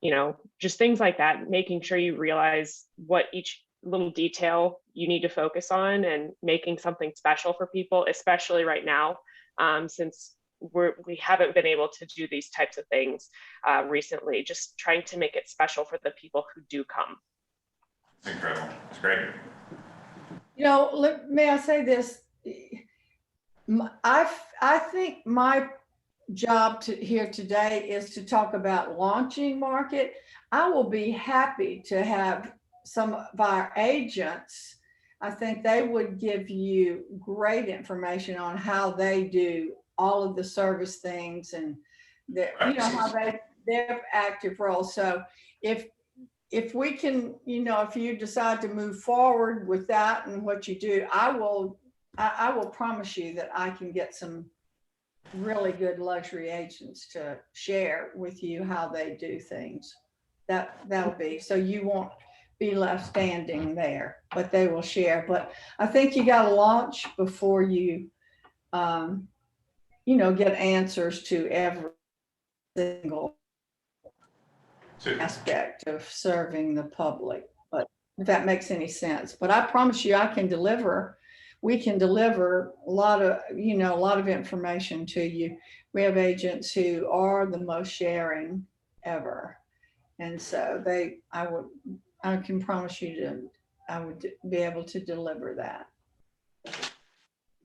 you know, just things like that, making sure you realize what each little detail you need to focus on, and making something special for people, especially right now, since we haven't been able to do these types of things recently, just trying to make it special for the people who do come. It's incredible. It's great. You know, may I say this? I think my job here today is to talk about launching market. I will be happy to have some of our agents. I think they would give you great information on how they do all of the service things, and you know, how their active role. So if we can, you know, if you decide to move forward with that and what you do, I will promise you that I can get some really good luxury agents to share with you how they do things. That'll be, so you won't be left standing there, but they will share. But I think you got to launch before you, you know, get answers to every single aspect of serving the public. But if that makes any sense, but I promise you, I can deliver. We can deliver a lot of, you know, a lot of information to you. We have agents who are the most sharing ever, and so I can promise you I would be able to deliver that.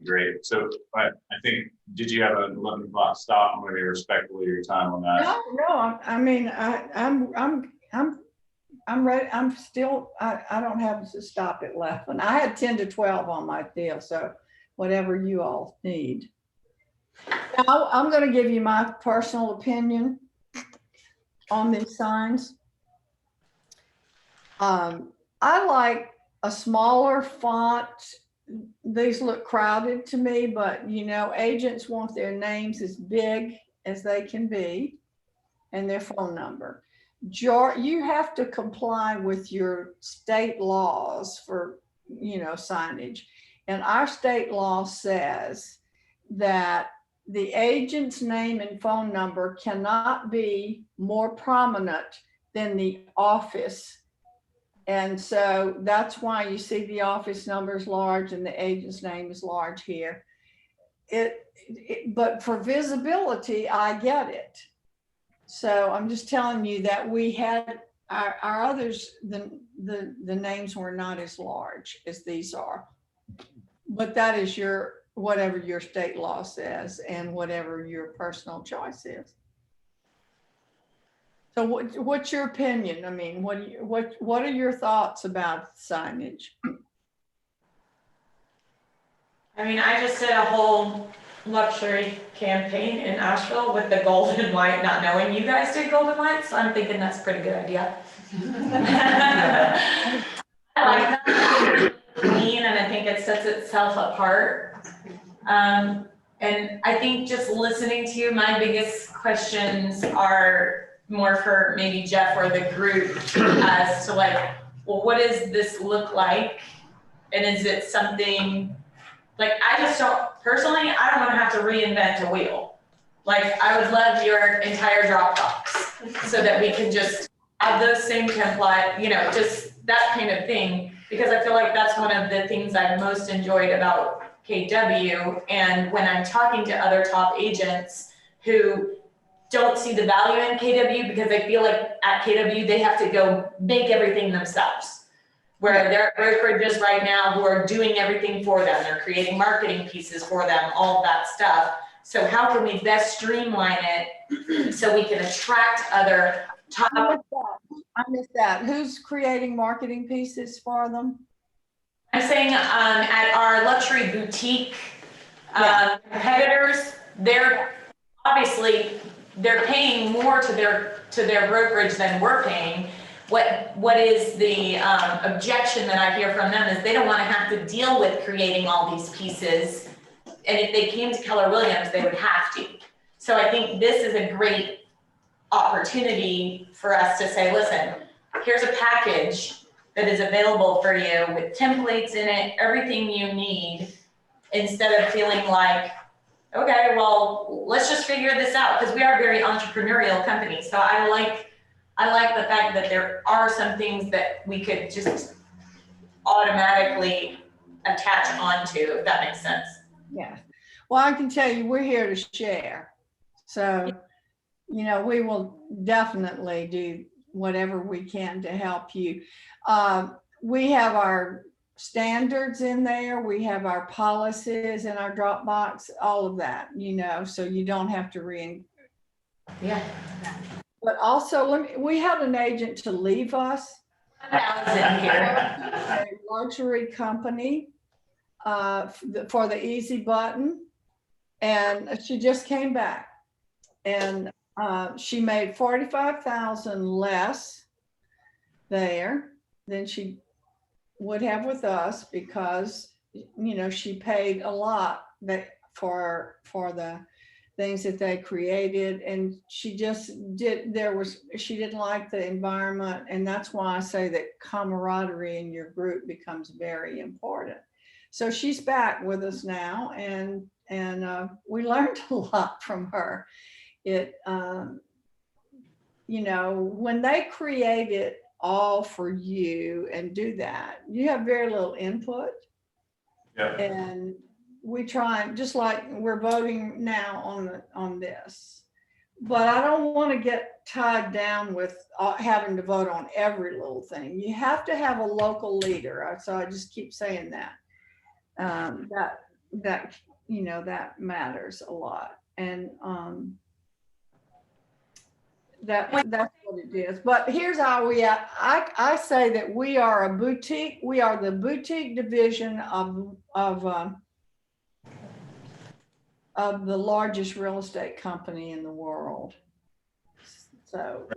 Great. So I think, did you have an 11 o'clock stop? I'm going to be respectful of your time on that. No. I mean, I'm ready. I'm still, I don't have to stop at 11. I had 10 to 12 on my deal. So whatever you all need. Now, I'm going to give you my personal opinion on these signs. I like a smaller font. These look crowded to me, but you know, agents want their names as big as they can be. and their phone number. You have to comply with your state laws for, signage. And our state law says that the agent's name and phone number cannot be more prominent than the office. And so that's why you see the office number is large and the agent's name is large here. But for visibility, I get it. So I'm just telling you that we had our others, the names were not as large as these are. But that is whatever your state law says and whatever your personal choice is. So what's your opinion? I mean, what are your thoughts about signage? I mean, I just did a whole luxury campaign in Asheville with the gold and white, not knowing you guys did gold and white, so I'm thinking that's a pretty good idea. I like that. Clean, and I think it sets itself apart. And I think just listening to you, my biggest questions are more for maybe Jeff or the group as to like, well, what does this look like? And is it something, like, I just don't, personally, I don't want to have to reinvent a wheel. Like, I would love your entire Dropbox so that we can just have those same template, just that kind of thing. Because I feel like that's one of the things I've most enjoyed about KW. And when I'm talking to other top agents who don't see the value in KW because they feel like at KW, they have to go make everything themselves. Where there are brokerages right now who are doing everything for them. They're creating marketing pieces for them, all of that stuff. So how can we best streamline it so we can attract other top? I missed that. Who's creating marketing pieces for them? I'm saying at our luxury boutique competitors, they're paying more to their brokerage than we're paying. What is the objection that I hear from them is they don't want to have to deal with creating all these pieces. And if they came to Keller Williams, they would have to. So I think this is a great opportunity for us to say, listen, here's a package that is available for you with templates in it, everything you need, instead of feeling like, okay, well, let's just figure this out, because we are a very entrepreneurial company. So I like the fact that there are some things that we could just automatically attach onto, if that makes sense. Yeah. Well, I can tell you, we're here to share. So, we will definitely do whatever we can to help you. We have our standards in there. We have our policies in our Dropbox, all of that, so you don't have to Yeah. But also, we had an agent to leave us. A luxury company for the Easy Button, and she just came back, and she made $45,000 less there than she would have with us because she paid a lot for the things that they created, and she didn't like the environment. And that's why I say that camaraderie in your group becomes very important. So she's back with us now, and we learned a lot from her. When they create it all for you and do that, you have very little input. Yeah. And we try, just like we're voting now on this, but I don't want to get tied down with having to vote on every little thing. You have to have a local leader. So I just keep saying that. That matters a lot. And that's what it is. But here's how I say that we are a boutique. We are the boutique division of the largest real estate company in the world. So,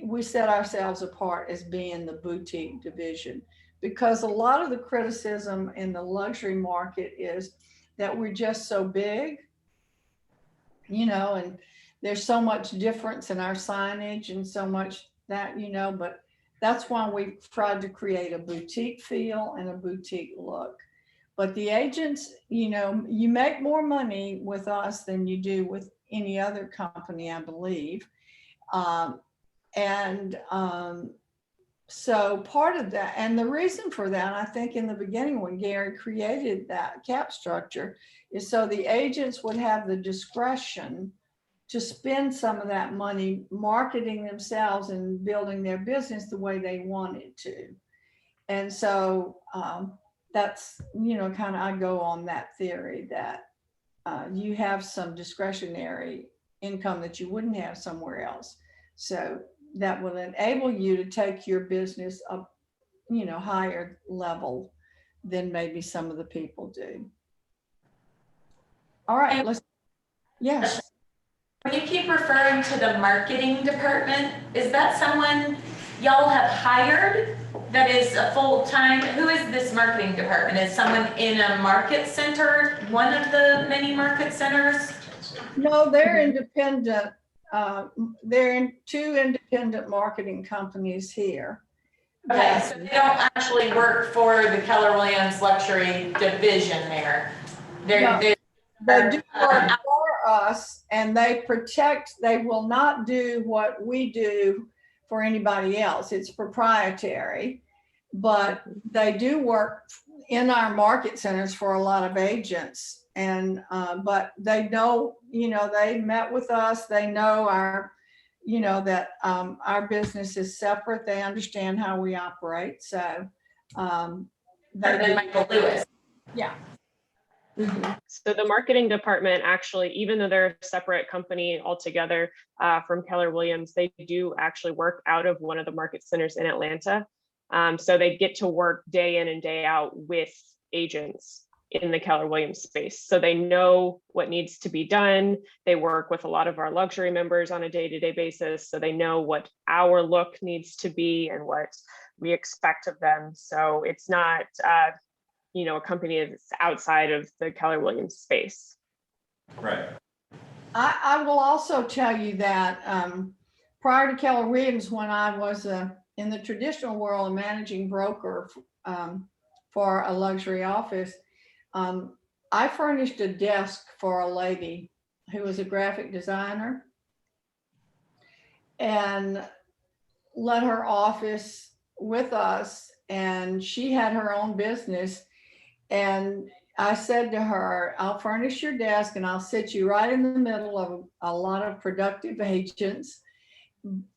we set ourselves apart as being the boutique division, because a lot of the criticism in the luxury market is that we're just so big, and there's so much difference in our signage and so much that, but that's why we've tried to create a boutique feel and a boutique look. But the agents, you make more money with us than you do with any other company, I believe. So part of that, and the reason for that, I think in the beginning when Gary created that cap structure, is so the agents would have the discretion to spend some of that money marketing themselves and building their business the way they wanted to. And so that's, kind of, I go on that theory that you have some discretionary income that you wouldn't have somewhere else. So that will enable you to take your business up, higher level than maybe some of the people do. All right, yes. When you keep referring to the marketing department, is that someone y'all have hired that is a full-time? Who is this marketing department? Is someone in a market center, one of the many market centers? No, they're independent. They're in 2 independent marketing companies here. Okay, so they don't actually work for the Keller Williams luxury division there. They do work for us, and they will not do what we do for anybody else. It's proprietary, but they do work in our market centers for a lot of agents. And but they know, they met with us, they know our, that our business is separate, they understand how we operate. So Than Michael Lewis. Yeah. So the marketing department actually, even though they're a separate company altogether from Keller Williams, they do actually work out of one of the market centers in Atlanta. So they get to work day in and day out with agents in the Keller Williams space. So they know what needs to be done. They work with a lot of our luxury members on a day-to-day basis. So they know what our look needs to be and what we expect of them. So it's not, a company that's outside of the Keller Williams space. Right. I will also tell you that prior to Keller Williams, when I was in the traditional world, a managing broker for a luxury office, I furnished a desk for a lady who was a graphic designer and let her office with us, and she had her own business. And I said to her, I'll furnish your desk and I'll sit you right in the middle of a lot of productive agents,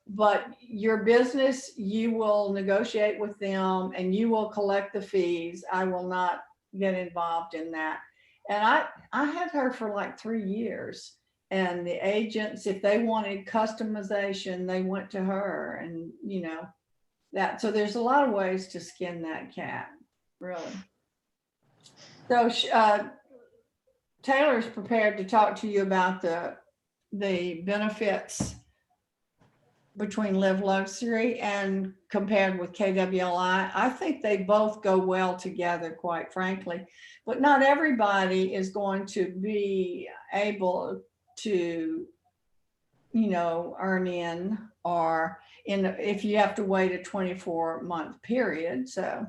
but your business, you will negotiate with them and you will collect the fees. I will not get involved in that. And I had her for like 3 years, and the agents, if they wanted customization, they went to her, and that. So there's a lot of ways to skin that cat, really. So Taylor's prepared to talk to you about the benefits between Live Luxury and compared with KWLI. I think they both go well together, quite frankly, but not everybody is going to be able to, earn in if you have to wait a 24-month period. So.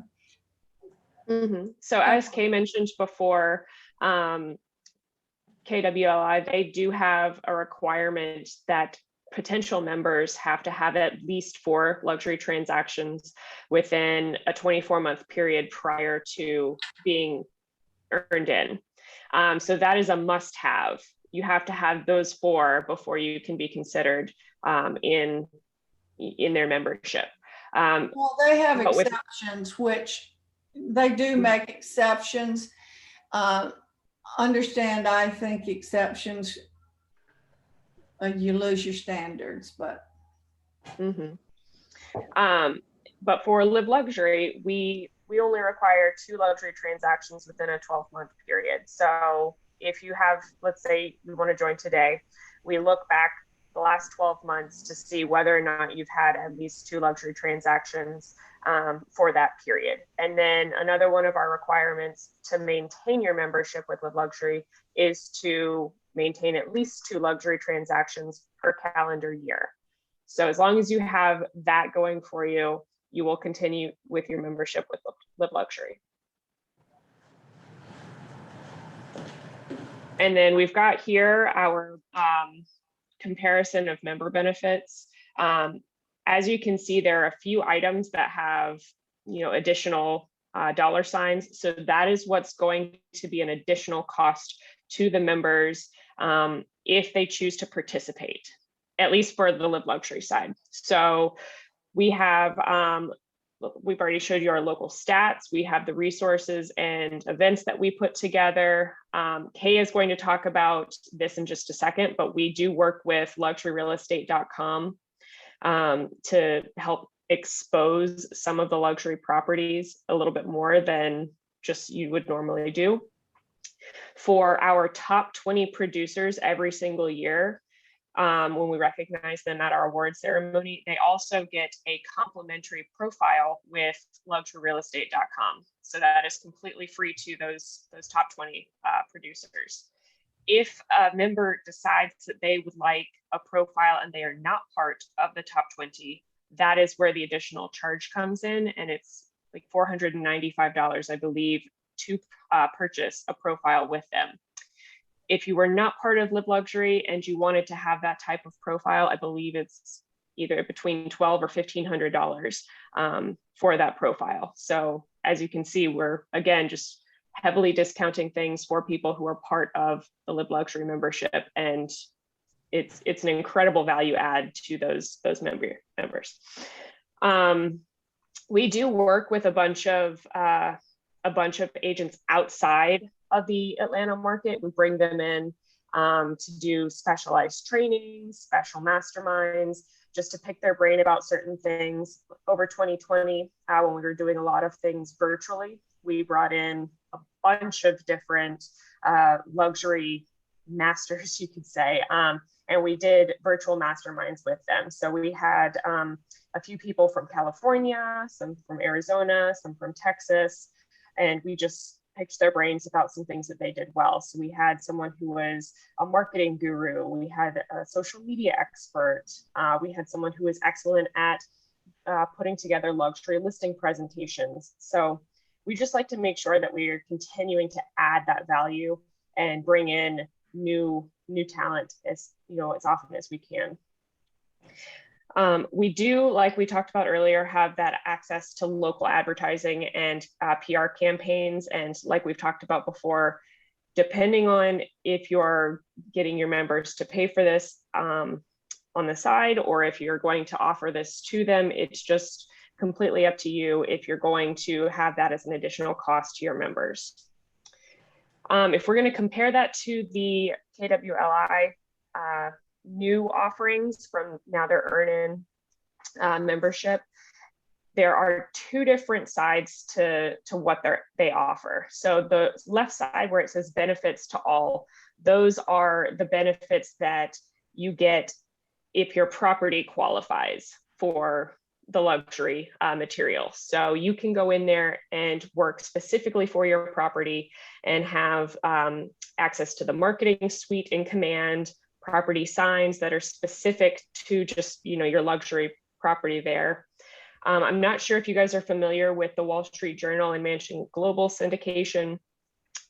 So as Kay mentioned before, KWLI, they do have a requirement that potential members have to have at least 4 luxury transactions within a 24-month period prior to being earned in. So that is a must-have. You have to have those 4 before you can be considered in their membership. Well, they have exceptions, which they do make exceptions. Understand, I think exceptions, you lose your standards, but. But for Live Luxury, we only require 2 luxury transactions within a 12-month period. So if you have, let's say you want to join today, we look back the last 12 months to see whether or not you've had at least 2 luxury transactions for that period. And then another one of our requirements to maintain your membership with Live Luxury is to maintain at least 2 luxury transactions per calendar year. So as long as you have that going for you, you will continue with your membership with Live Luxury. And then we've got here our comparison of member benefits. As you can see, there are a few items that have, additional dollar signs. So that is what's going to be an additional cost to the members if they choose to participate, at least for the Live Luxury side. So we have, we've already showed you our local stats. We have the resources and events that we put together. Kay is going to talk about this in just a second, but we do work with luxuryrealestate.com to help expose some of the luxury properties a little bit more than just you would normally do. For our top 20 producers every single year, when we recognize them at our award ceremony, they also get a complimentary profile with luxuryrealestate.com. So that is completely free to those top 20 producers. If a member decides that they would like a profile and they are not part of the top 20, that is where the additional charge comes in, and it's like $495, I believe, to purchase a profile with them. If you were not part of Live Luxury and you wanted to have that type of profile, I believe it's either between $1,200 or $1,500 for that profile. So as you can see, we're again just heavily discounting things for people who are part of the Live Luxury membership, and it's an incredible value add to those members. We do work with a bunch of agents outside of the Atlanta market. We bring them in to do specialized trainings, special masterminds, just to pick their brain about certain things. Over 2020, when we were doing a lot of things virtually, we brought in a bunch of different luxury masters, you could say, and we did virtual masterminds with them. So we had a few people from California, some from Arizona, some from Texas, and we just picked their brains about some things that they did well. So we had someone who was a marketing guru. We had a social media expert. We had someone who was excellent at putting together luxury listing presentations. So we just like to make sure that we are continuing to add that value and bring in new talent as often as we can. We do, like we talked about earlier, have that access to local advertising and PR campaigns. And like we've talked about before, depending on if you're getting your members to pay for this on the side, or if you're going to offer this to them, it's just completely up to you if you're going to have that as an additional cost to your members. If we're going to compare that to the KWLI new offerings from now their earn-in membership, there are two different sides to what they offer. So the left side where it says benefits to all, those are the benefits that you get if your property qualifies for the luxury material. So you can go in there and work specifically for your property and have access to the marketing suite in Command, property signs that are specific to just your luxury property there. I'm not sure if you guys are familiar with the Wall Street Journal and Mansion Global syndication,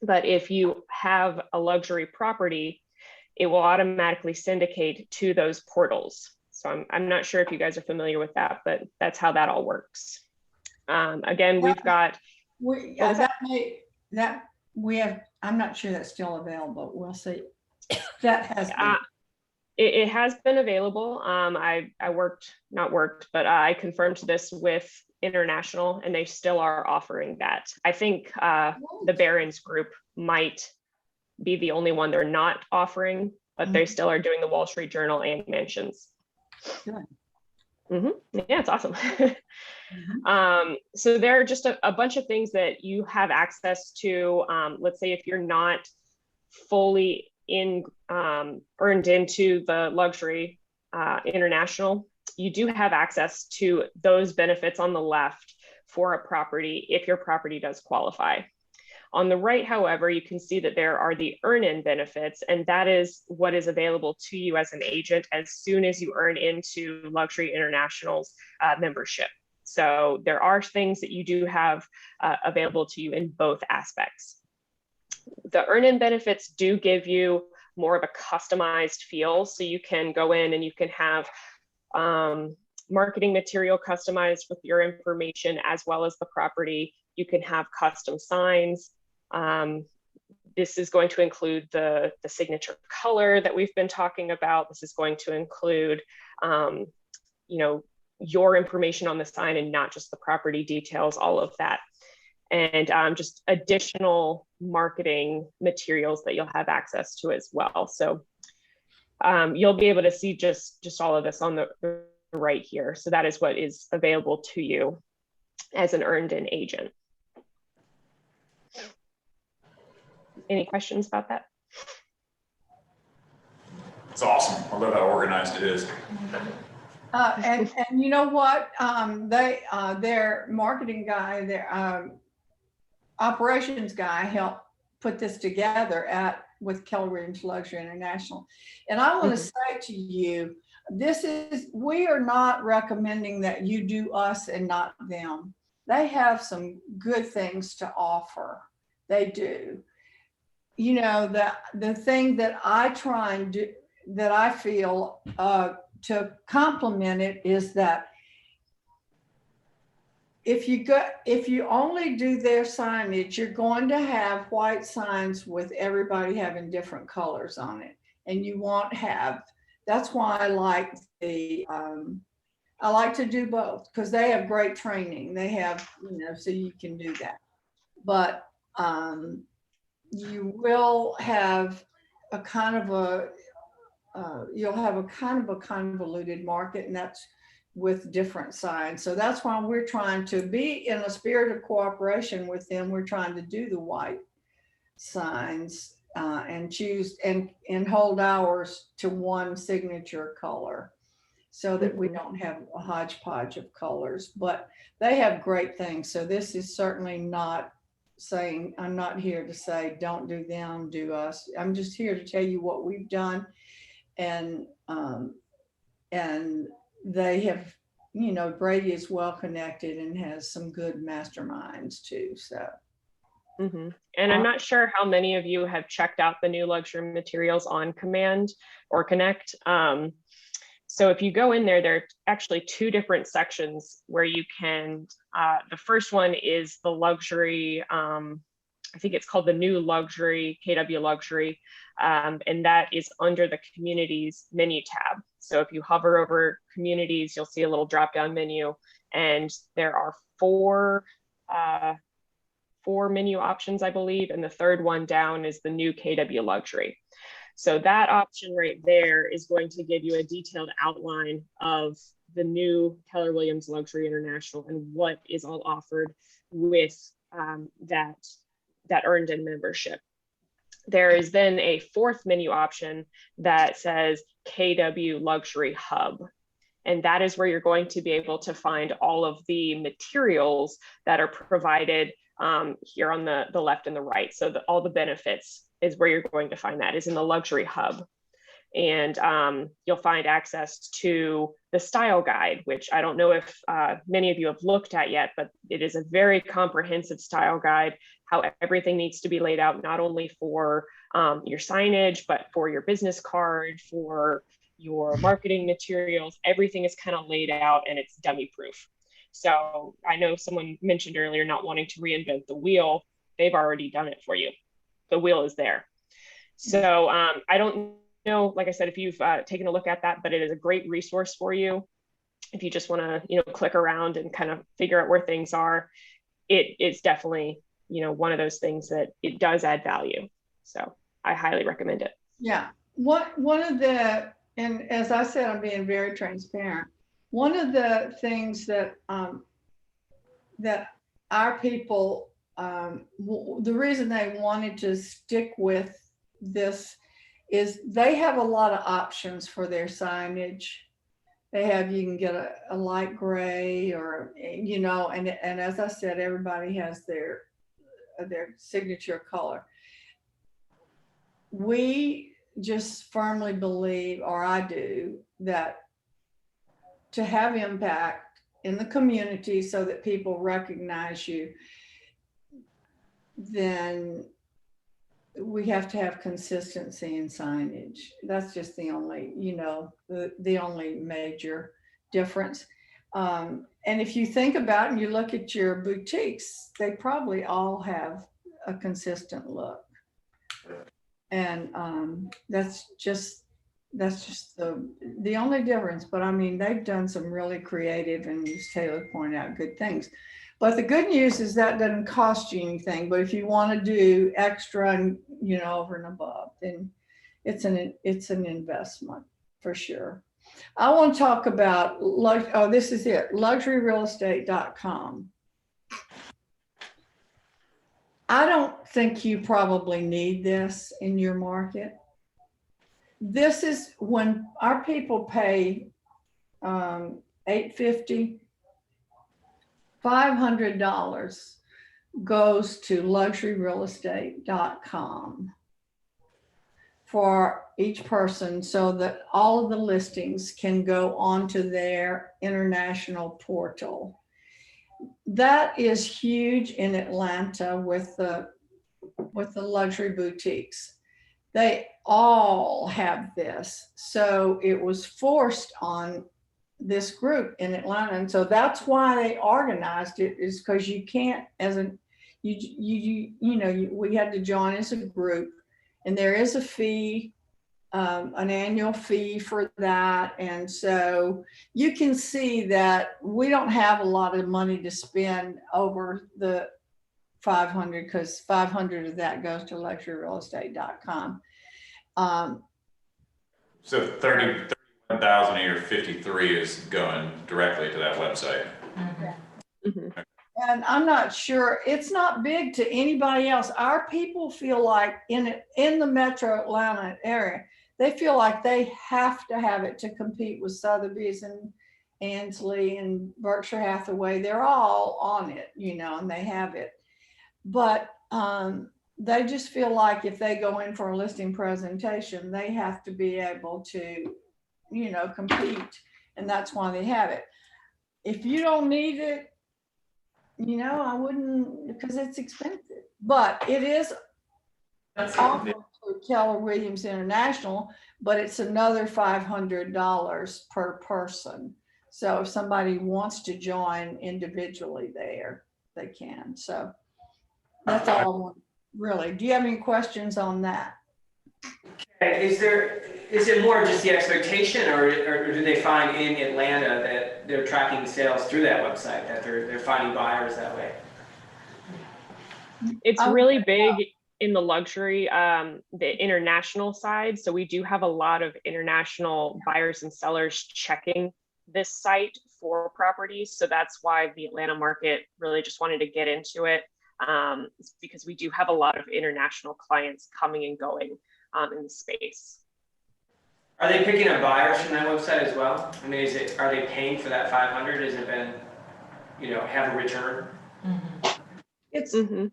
but if you have a luxury property, it will automatically syndicate to those portals. So I'm not sure if you guys are familiar with that, but that's how that all works. Again, we've got. I'm not sure that's still available. We'll see. That has been. It has been available. I confirmed this with International, and they still are offering that. I think the Barron's Group might be the only one they're not offering, but they still are doing the Wall Street Journal and Mansions. Good. Yeah, it's awesome. So there are just a bunch of things that you have access to. Let's say if you're not fully earned into the luxury International, you do have access to those benefits on the left for a property if your property does qualify. On the right, however, you can see that there are the earn-in benefits, and that is what is available to you as an agent as soon as you earn into Luxury International's membership. So there are things that you do have available to you in both aspects. The earn-in benefits do give you more of a customized feel. So you can go in and you can have marketing material customized with your information as well as the property. You can have custom signs. This is going to include the signature color that we've been talking about. This is going to include, you know, your information on the sign and not just the property details, all of that. And just additional marketing materials that you'll have access to as well. So you'll be able to see just all of this on the right here. So that is what is available to you as an earned-in agent. Any questions about that? It's awesome. I love how organized it is. And you know what? Their marketing guy, their operations guy helped put this together with Keller Williams Luxury International. And I want to say to you, we are not recommending that you do us and not them. They have some good things to offer. They do. You know, the thing that I try and do, that I feel to complement it, is that if you only do their signage, you're going to have white signs with everybody having different colors on it, and you won't have. That's why I like I like to do both, because they have great training. They have, you know, so you can do that. But you will have a kind of a you'll have a kind of a convoluted market, and that's with different signs. So that's why we're trying to be in a spirit of cooperation with them. We're trying to do the white signs and choose and hold ours to one signature color, so that we don't have a hodgepodge of colors. But they have great things. So this is certainly not saying, I'm not here to say, don't do them, do us. I'm just here to tell you what we've done. And they have, you know, Brady is well connected and has some good masterminds too. So. And I'm not sure how many of you have checked out the new luxury materials on Command or Connect. So if you go in there, there are actually two different sections where you can, the first one is the luxury, I think it's called the new luxury, KW luxury, and that is under the communities menu tab. So if you hover over communities, you'll see a little drop-down menu, and there are four menu options, I believe, and the third one down is the new KW luxury. So that option right there is going to give you a detailed outline of the new Keller Williams Luxury International and what is all offered with that earned-in membership. There is then a fourth menu option that says KW Luxury Hub. And that is where you're going to be able to find all of the materials that are provided here on the left and the right. So all the benefits is where you're going to find that, is in the Luxury Hub. And you'll find access to the style guide, which I don't know if many of you have looked at yet, but it is a very comprehensive style guide, how everything needs to be laid out, not only for your signage, but for your business card, for your marketing materials. Everything is kind of laid out and it's dummy proof. So I know someone mentioned earlier not wanting to reinvent the wheel. They've already done it for you. The wheel is there. So I don't know, like I said, if you've taken a look at that, but it is a great resource for you. If you just want to, you know, click around and kind of figure out where things are, it's definitely, you know, one of those things that it does add value. So I highly recommend it. Yeah. One of the, and as I said, I'm being very transparent. One of the things that that our people, the reason they wanted to stick with this is they have a lot of options for their signage. They have, you can get a light gray, or, you know, and as I said, everybody has their their signature color. We just firmly believe, or I do, that to have impact in the community so that people recognize you, then we have to have consistency in signage. That's just the only, the only major difference. And if you think about it and you look at your boutiques, they probably all have a consistent look. And that's just the only difference. But I mean, they've done some really creative, and as Taylor pointed out, good things. But the good news is that doesn't cost you anything. But if you want to do extra and, over and above, then it's an investment for sure. I want to talk about, this is it, luxuryrealestate.com. I don't think you probably need this in your market. This is when our people pay $850, $500 goes to luxuryrealestate.com for each person, so that all of the listings can go onto their international portal. That is huge in Atlanta with the luxury boutiques. They all have this. So it was forced on this group in Atlanta. And so that's why they organized it, is because you can't, we had to join as a group, and there is a fee, an annual fee for that. And so you can see that we don't have a lot of money to spend over the 500, because 500 of that goes to luxuryrealestate.com. So 31,000 of your 53 is going directly to that website. Mhm. And I'm not sure, it's not big to anybody else. Our people feel like in the metro Atlanta area, they feel like they have to have it to compete with Sotheby's and Ansley and Berkshire Hathaway. They're all on it, and they have it. But they just feel like if they go in for a listing presentation, they have to be able to, compete. And that's why they have it. If you don't need it, I wouldn't, because it's expensive. But it is offered through Keller Williams International, but it's another $500 per person. So if somebody wants to join individually there, they can. So that's all I want, really. Do you have any questions on that? Okay. Is it more just the expectation, or do they find in Atlanta that they're tracking sales through that website, that they're finding buyers that way? It's really big in the luxury, the international side. So we do have a lot of international buyers and sellers checking this site for properties. So that's why the Atlanta market really just wanted to get into it, because we do have a lot of international clients coming and going in the space. Are they picking up buyers from that website as well? I mean, are they paying for that 500? Has it been, have a return? Mm-hmm.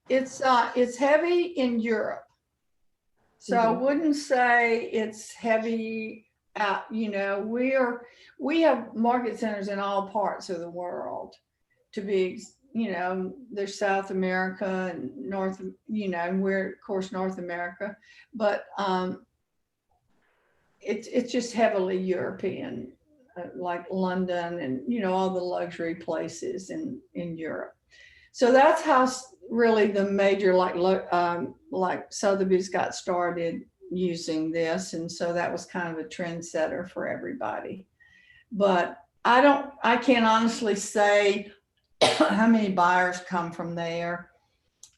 It's heavy in Europe. So I wouldn't say it's heavy out, we have market centers in all parts of the world, to be, there's South America and North, and we're of course North America, but it's just heavily European, like London and, all the luxury places in Europe. So that's how really the major, like Sotheby's got started using this. And so that was kind of a trendsetter for everybody. But I can't honestly say how many buyers come from there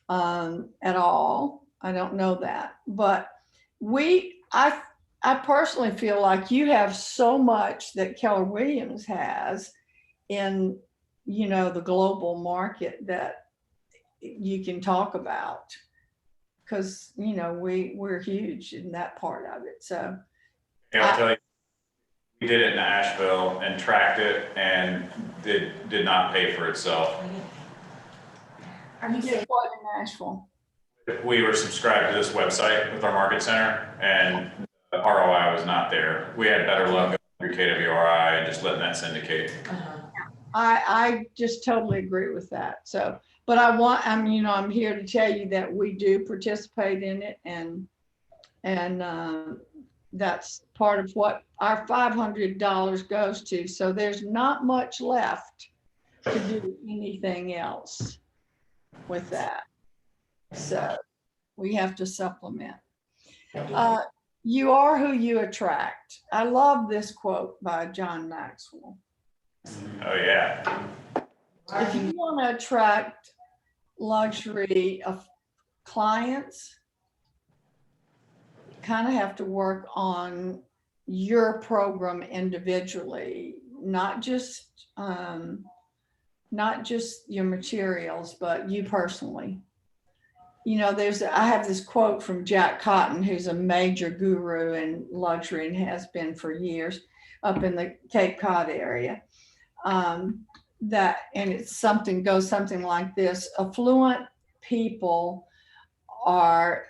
at all. I don't know that. But I personally feel like you have so much that Keller Williams has in, the global market that you can talk about, because, we're huge in that part of it. So Yeah, I'll tell you, we did it in Asheville and tracked it, and did not pay for itself. Are You you get saying, what in Nashville? We were subscribed to this website with our market center, and the ROI was not there. We had better luck through KWRI and just letting that syndicate. I just totally agree with that. So, but I'm here to tell you that we do participate in it, and that's part of what our $500 goes to. So there's not much left to do anything else with that. So we have to supplement. You are who you attract. I love this quote by John Maxwell. Oh, yeah. If you want to attract luxury of clients, you kind of have to work on your program individually, not just your materials, but you personally. You know, I have this quote from Jack Cotton, who's a major guru in luxury and has been for years up in the Cape Cod area. And it's goes something like this: affluent people are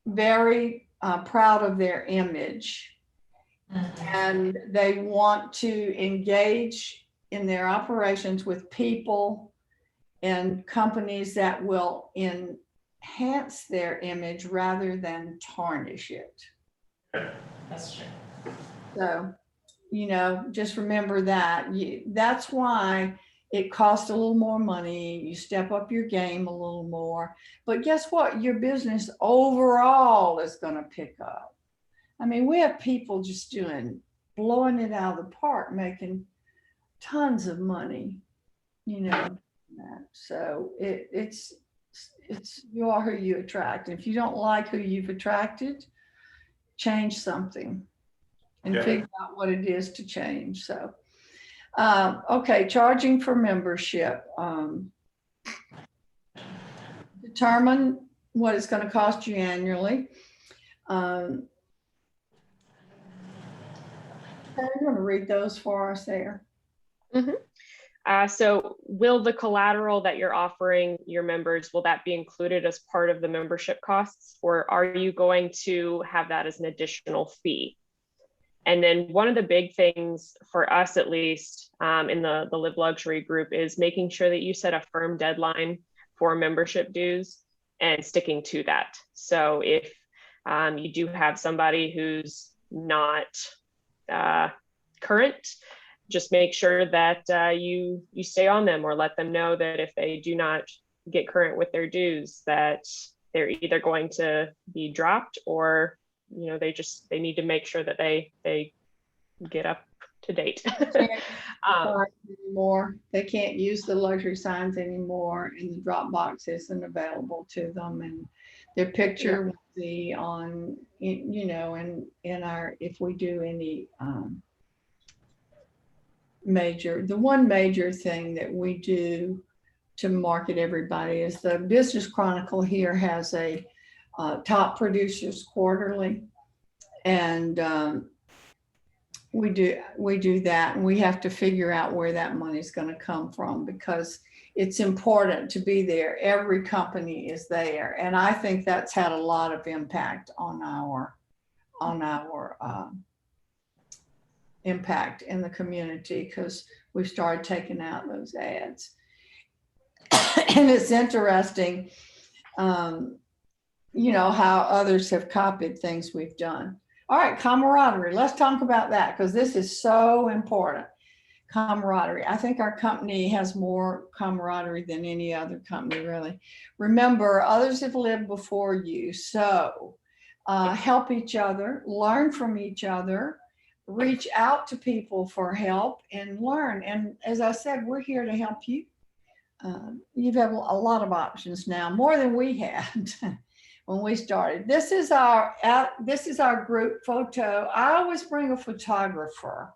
very proud of their image, and they want to engage in their operations with people and companies that will enhance their image rather than tarnish it. That's true. So, just remember that. That's why it costs a little more money. You step up your game a little more. But guess what? Your business overall is going to pick up. I mean, we have people just blowing it out of the park, making tons of money, So it's you are who you attract. If you don't like who you've attracted, change something and figure out what it is to change. So, okay, charging for membership. Determine what it's going to cost you annually. I'm going to read those for us there. Mm-hmm. So will the collateral that you're offering your members, will that be included as part of the membership costs, or are you going to have that as an additional fee? And then one of the big things for us, at least in the Live Luxury group, is making sure that you set a firm deadline for membership dues and sticking to that. So if you do have somebody who's not current, just make sure that you stay on them, or let them know that if they do not get current with their dues, that they're either going to be dropped, or they need to make sure that they get up to date. Anymore. They can't use the luxury signs anymore, and the drop box isn't available to them, and their picture will be on, in our, if we do any the one major thing that we do to market everybody is the Business Chronicle here has a top producers quarterly, and we do that, and we have to figure out where that money's going to come from, because it's important to be there. Every company is there, and I think that's had a lot of impact on our impact in the community, because we've started taking out those ads. And it's interesting, how others have copied things we've done. All right, camaraderie. Let's talk about that, because this is so important. Camaraderie. I think our company has more camaraderie than any other company, really. Remember, others have lived before you, so help each other, learn from each other, reach out to people for help and learn. And as I said, we're here to help you. You've had a lot of options now, more than we had when we started. This is our group photo. I always bring a photographer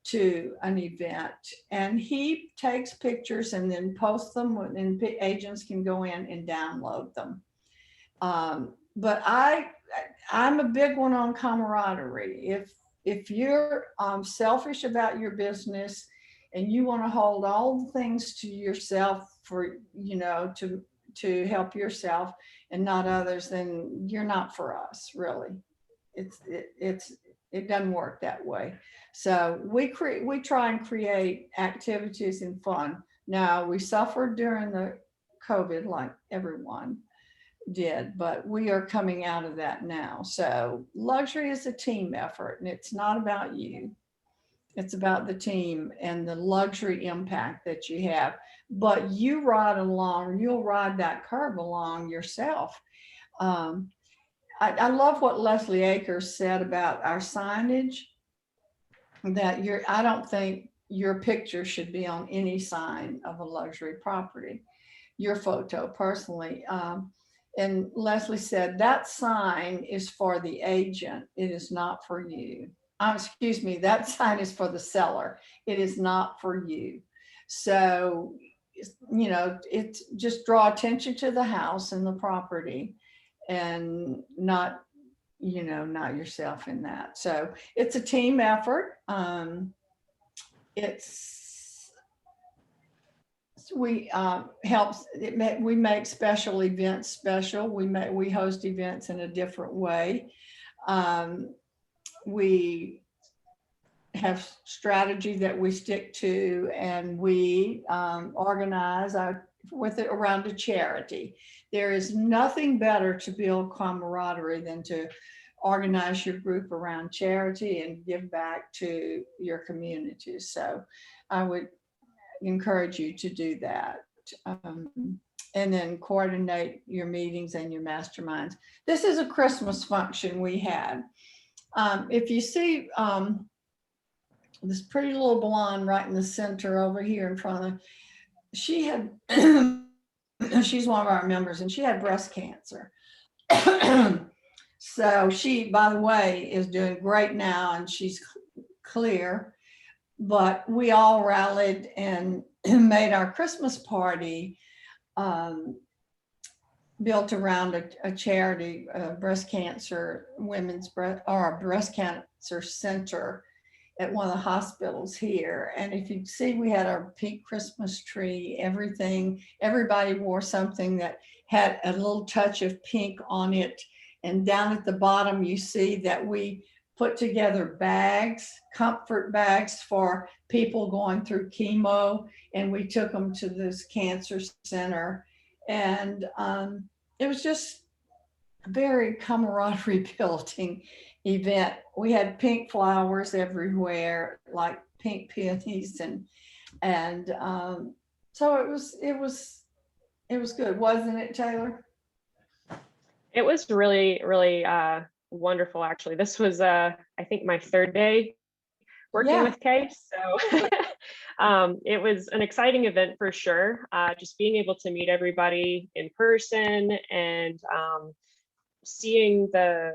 to an event, and he takes pictures and then posts them, and agents can go in and download them. But I'm a big one on camaraderie. If you're selfish about your business and you want to hold all the things to yourself for, to help yourself and not others, then you're not for us, really. It doesn't work that way. So we try and create activities and fun. Now, we suffered during the COVID like everyone did, but we are coming out of that now. So luxury is a team effort, and it's not about you. It's about the team and the luxury impact that you have. But you ride along, you'll ride that curve along yourself. I love what Leslie Akers said about our signage, that I don't think your picture should be on any sign of a luxury property, your photo personally. And Leslie said that sign is for the agent. It is not for you. Excuse me, that sign is for the seller. It is not for you. So, it's just draw attention to the house and the property, and not yourself in that. So it's a team effort. We make special events special. We host events in a different way. We have strategy that we stick to, and we organize around a charity. There is nothing better to build camaraderie than to organize your group around charity and give back to your communities. So I would encourage you to do that. And then coordinate your meetings and your masterminds. This is a Christmas function we had. If you see this pretty little blonde right in the center over here in front of, she's one of our members, and she had breast cancer. So she, by the way, is doing great now, and she's clear. But we all rallied and made our Christmas party built around a charity, breast cancer, breast cancer center at one of the hospitals here. And if you see, we had our pink Christmas tree, everybody wore something that had a little touch of pink on it. And down at the bottom, you see that we put together bags, comfort bags for people going through chemo. And we took them to this cancer center. And it was just a very camaraderie building event. We had pink flowers everywhere, like pink peonies, and so it was good, wasn't it, Taylor? It was really, really wonderful, actually. This was, I think, my third day working with Kay. So it was an exciting event for sure. Just being able to meet everybody in person and seeing the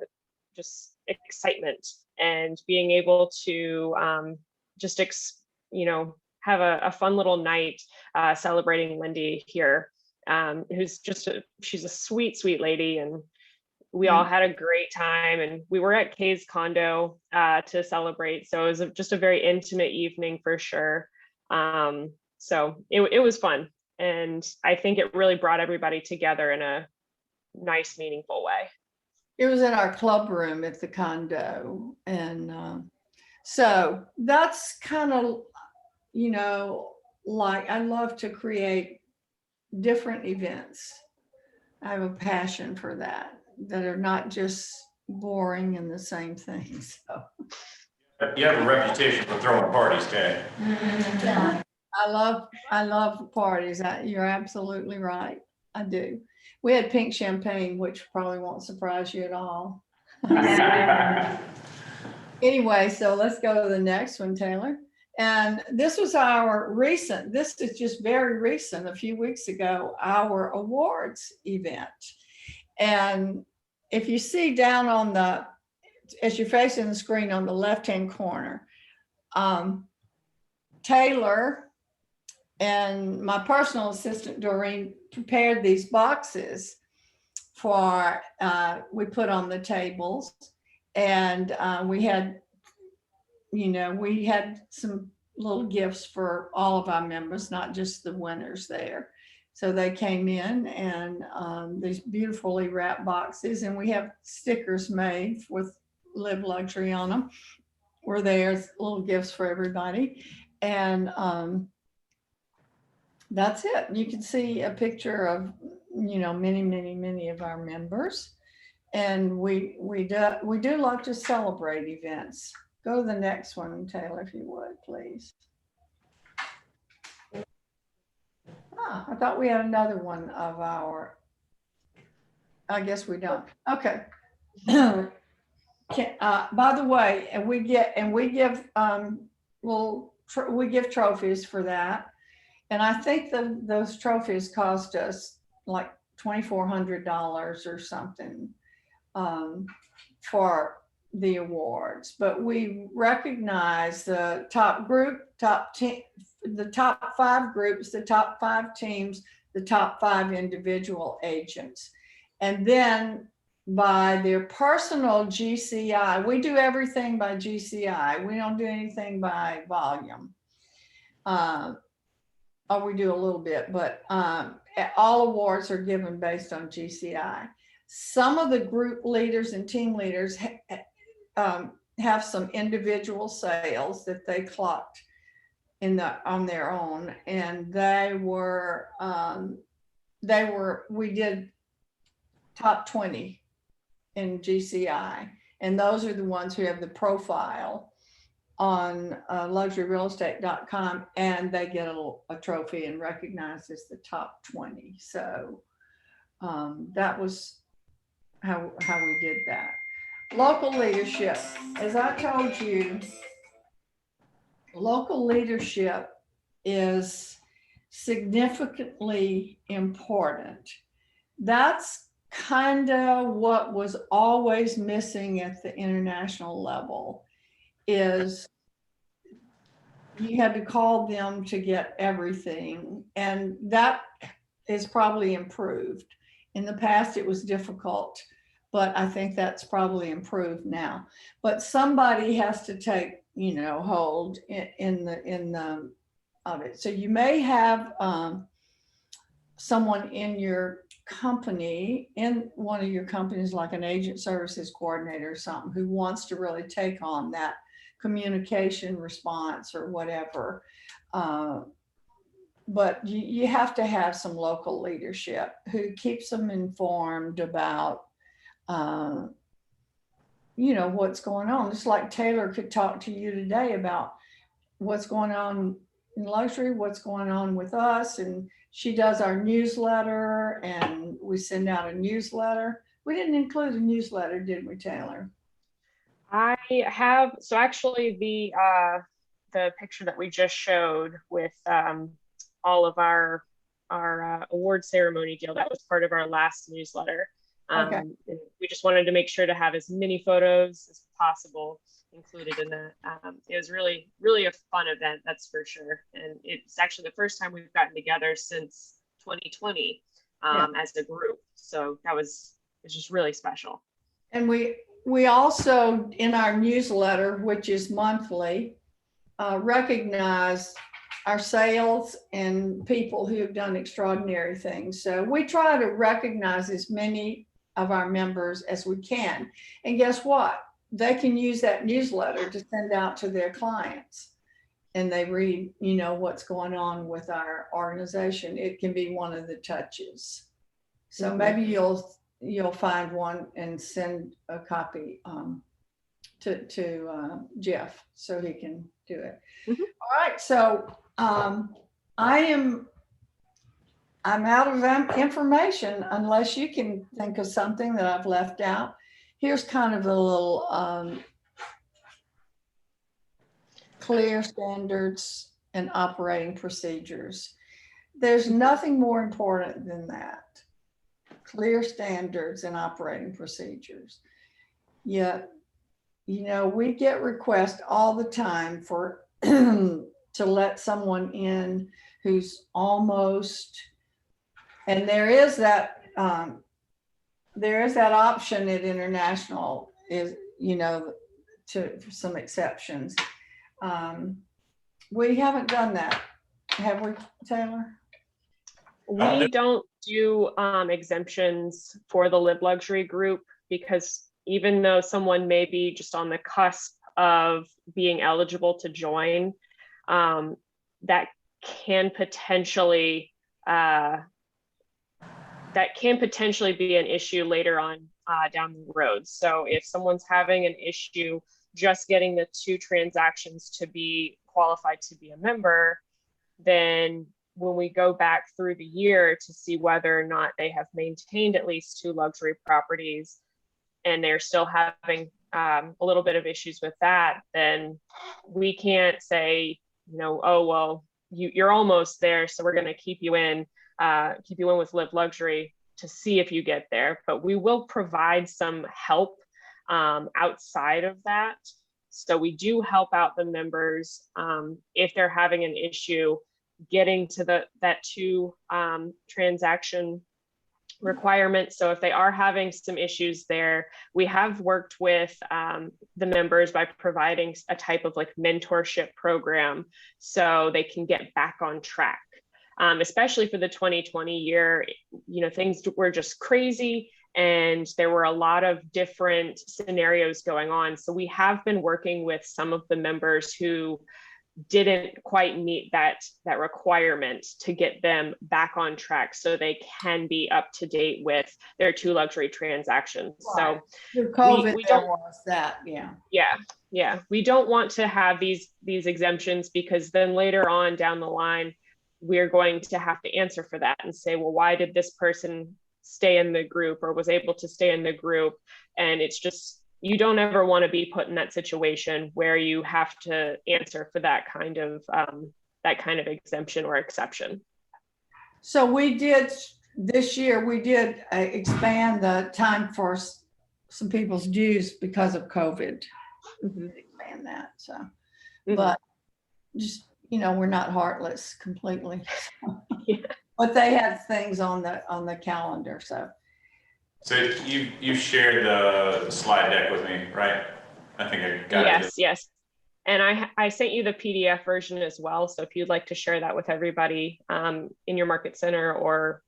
just excitement and being able to have a fun little night celebrating Lindy here, who's she's a sweet, sweet lady. And we all had a great time, and we were at Kay's condo to celebrate. So it was just a very intimate evening for sure. So it was fun. And I think it really brought everybody together in a nice, meaningful way. It was in our club room at the condo. And so that's kind of, like, I love to create different events. I have a passion for that are not just boring and the same thing. So you have a reputation for throwing parties, Kay. Yeah. I love parties. You're absolutely right. I do. We had pink champagne, which probably won't surprise you at all. Anyway, so let's go to the next one, Taylor. And this was this is just very recent, a few weeks ago, our awards event. And if you see down as you're facing the screen on the left-hand corner, Taylor and my personal assistant, Doreen, prepared these boxes we put on the tables. And we had some little gifts for all of our members, not just the winners there. So they came in and these beautifully wrapped boxes, and we have stickers made with Live Luxury on them, where there's little gifts for everybody. And that's it. You can see a picture of, many of our members. And we do love to celebrate events. Go to the next one, Taylor, if you would, please. I thought we had another one of our, I guess we don't. Okay. By the way, and we give trophies for that. And I think those trophies cost us like $2,400 or something for the awards. But we recognize the top group, the top 5 groups, the top 5 teams, the top 5 individual agents. And then by their personal GCI, we do everything by GCI. We don't do anything by volume. Or we do a little bit, but all awards are given based on GCI. Some of the group leaders and team leaders have some individual sales that they clocked on their own, and we did top 20 in GCI, and those are the ones who have the profile on luxuryrealestate.com, and they get a trophy and recognized as the top 20. So that was how we did that. Local leadership, as I told you, local leadership is significantly important. That's kind of what was always missing at the international level, is you had to call them to get everything. And that is probably improved. In the past, it was difficult, but I think that's probably improved now. But somebody has to take, hold in the of it. So you may have someone in your company, in one of your companies, like an agent services coordinator or something, who wants to really take on that communication response or whatever. But you have to have some local leadership who keeps them informed about, what's going on. Just like Taylor could talk to you today about what's going on in luxury, what's going on with us. And she does our newsletter, and we send out a newsletter. We didn't include a newsletter, did we, Taylor? I have, so actually the picture that we just showed with all of our award ceremony deal, that was part of our last newsletter. Okay. We just wanted to make sure to have as many photos as possible included in that. It was really, really a fun event, that's for sure. And it's actually the first time we've gotten together since 2020 as a group. So it's just really special. And we also, in our newsletter, which is monthly, recognize our sales and people who have done extraordinary things. So we try to recognize as many of our members as we can. And guess what? They can use that newsletter to send out to their clients, and they read, what's going on with our organization. It can be one of the touches. So maybe you'll find one and send a copy to Jeff so he can do it. Mm-hmm. All right, so I'm out of information unless you can think of something that I've left out. Here's kind of a little clear standards and operating procedures. There's nothing more important than that. Clear standards and operating procedures. Yet, we get requests all the time for to let someone in who's almost, and there is that option at international, is, to some exceptions. We haven't done that, have we, Taylor? We don't do exemptions for the Live Luxury group because even though someone may be just on the cusp of being eligible to join, that can potentially be an issue later on down the road. So if someone's having an issue just getting the 2 transactions to be qualified to be a member, then when we go back through the year to see whether or not they have maintained at least 2 luxury properties and they're still having a little bit of issues with that, then we can't say, oh, well, you're almost there, so we're going to keep you in with Live Luxury to see if you get there. But we will provide some help outside of that. So we do help out the members if they're having an issue getting to that 2 transaction requirement. So if they are having some issues there, we have worked with the members by providing a type of like mentorship program so they can get back on track. Especially for the 2020 year, things were just crazy and there were a lot of different scenarios going on. So we have been working with some of the members who didn't quite meet that requirement to get them back on track so they can be up to date with their 2 luxury transactions. Right. So through COVID, we there don't was that, yeah. Yeah. We don't want to have these exemptions because then later on down the line, we're going to have to answer for that and say, well, why did this person stay in the group or was able to stay in the group? And it's just, you don't ever want to be put in that situation where you have to answer for that kind of exemption or exception. So we did, this year, we did expand the time for some people's dues because of COVID. Expand that, so. But just, we're not heartless completely. Yeah. But they had things on the calendar, so. So you shared the slide deck with me, right? I think I got it. Yes. And I sent you the PDF version as well. So if you'd like to share that with everybody in your market center or,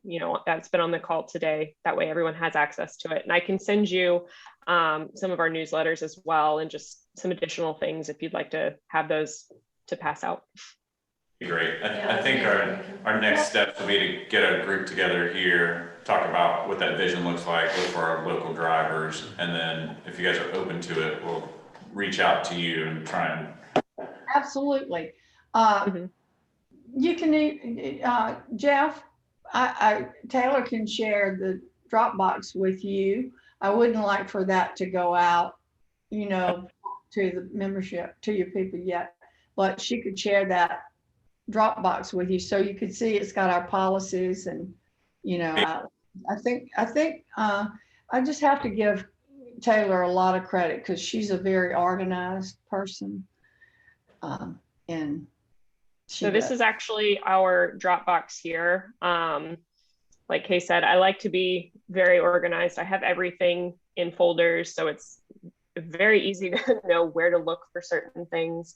that's been on the call today, that way everyone has access to it. And I can send you some of our newsletters as well and just some additional things if you'd like to have those to pass out. Great. I think our next step will be to get a group together here, talk about what that vision looks like, look for our local drivers, and then if you guys are open to it, we'll reach out to you and try and. Absolutely. You can, Jeff, Taylor can share the Dropbox with you. I wouldn't like for that to go out, to the membership, to your people yet, but she could share that Dropbox with you so you could see it's got our policies and I think I just have to give Taylor a lot of credit because she's a very organized person and so this is actually our Dropbox here. Like Kay said, I like to be very organized. I have everything in folders, so it's very easy to know where to look for certain things.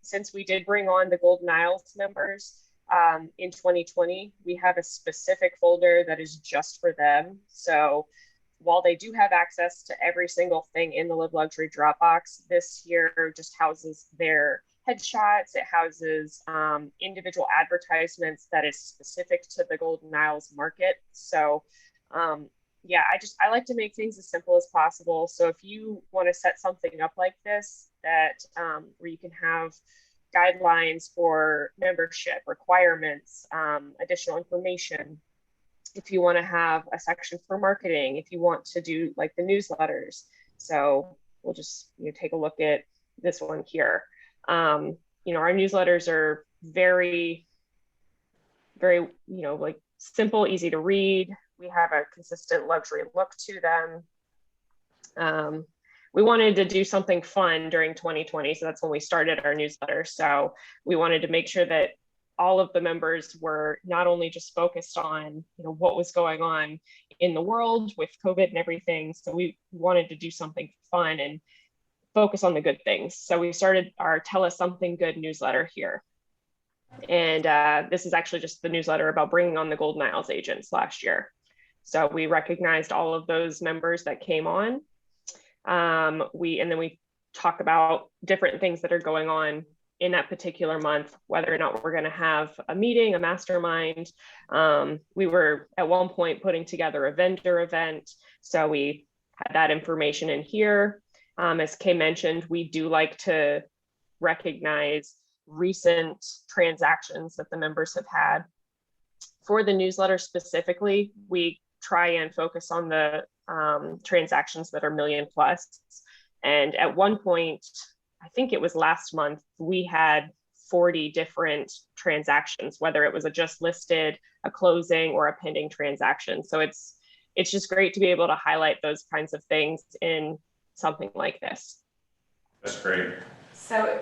Since we did bring on the Golden Isles members in 2020, we have a specific folder that is just for them. So while they do have access to every single thing in the Live Luxury Dropbox, this here just houses their headshots. It houses individual advertisements that is specific to the Golden Isles market. So I like to make things as simple as possible. So if you want to set something up like this, that where you can have guidelines for membership requirements, additional information, if you want to have a section for marketing, if you want to do like the newsletters. So we'll just take a look at this one here. Our newsletters are very, very, like simple, easy to read. We have a consistent luxury look to them. We wanted to do something fun during 2020. So that's when we started our newsletter. So we wanted to make sure that all of the members were not only just focused on, what was going on in the world with COVID and everything. So we wanted to do something fun and focus on the good things. So we started our Tell Us Something Good newsletter here. And this is actually just the newsletter about bringing on the Golden Isles agents last year. So we recognized all of those members that came on. And then we talk about different things that are going on in that particular month, whether or not we're going to have a meeting, a mastermind. We were at one point putting together a vendor event. So we had that information in here. As Kay mentioned, we do like to recognize recent transactions that the members have had. For the newsletter specifically, we try and focus on the transactions that are $1 million plus. And at one point, I think it was last month, we had 40 different transactions, whether it was a just listed, a closing, or a pending transaction. So it's just great to be able to highlight those kinds of things in something like this. That's great. So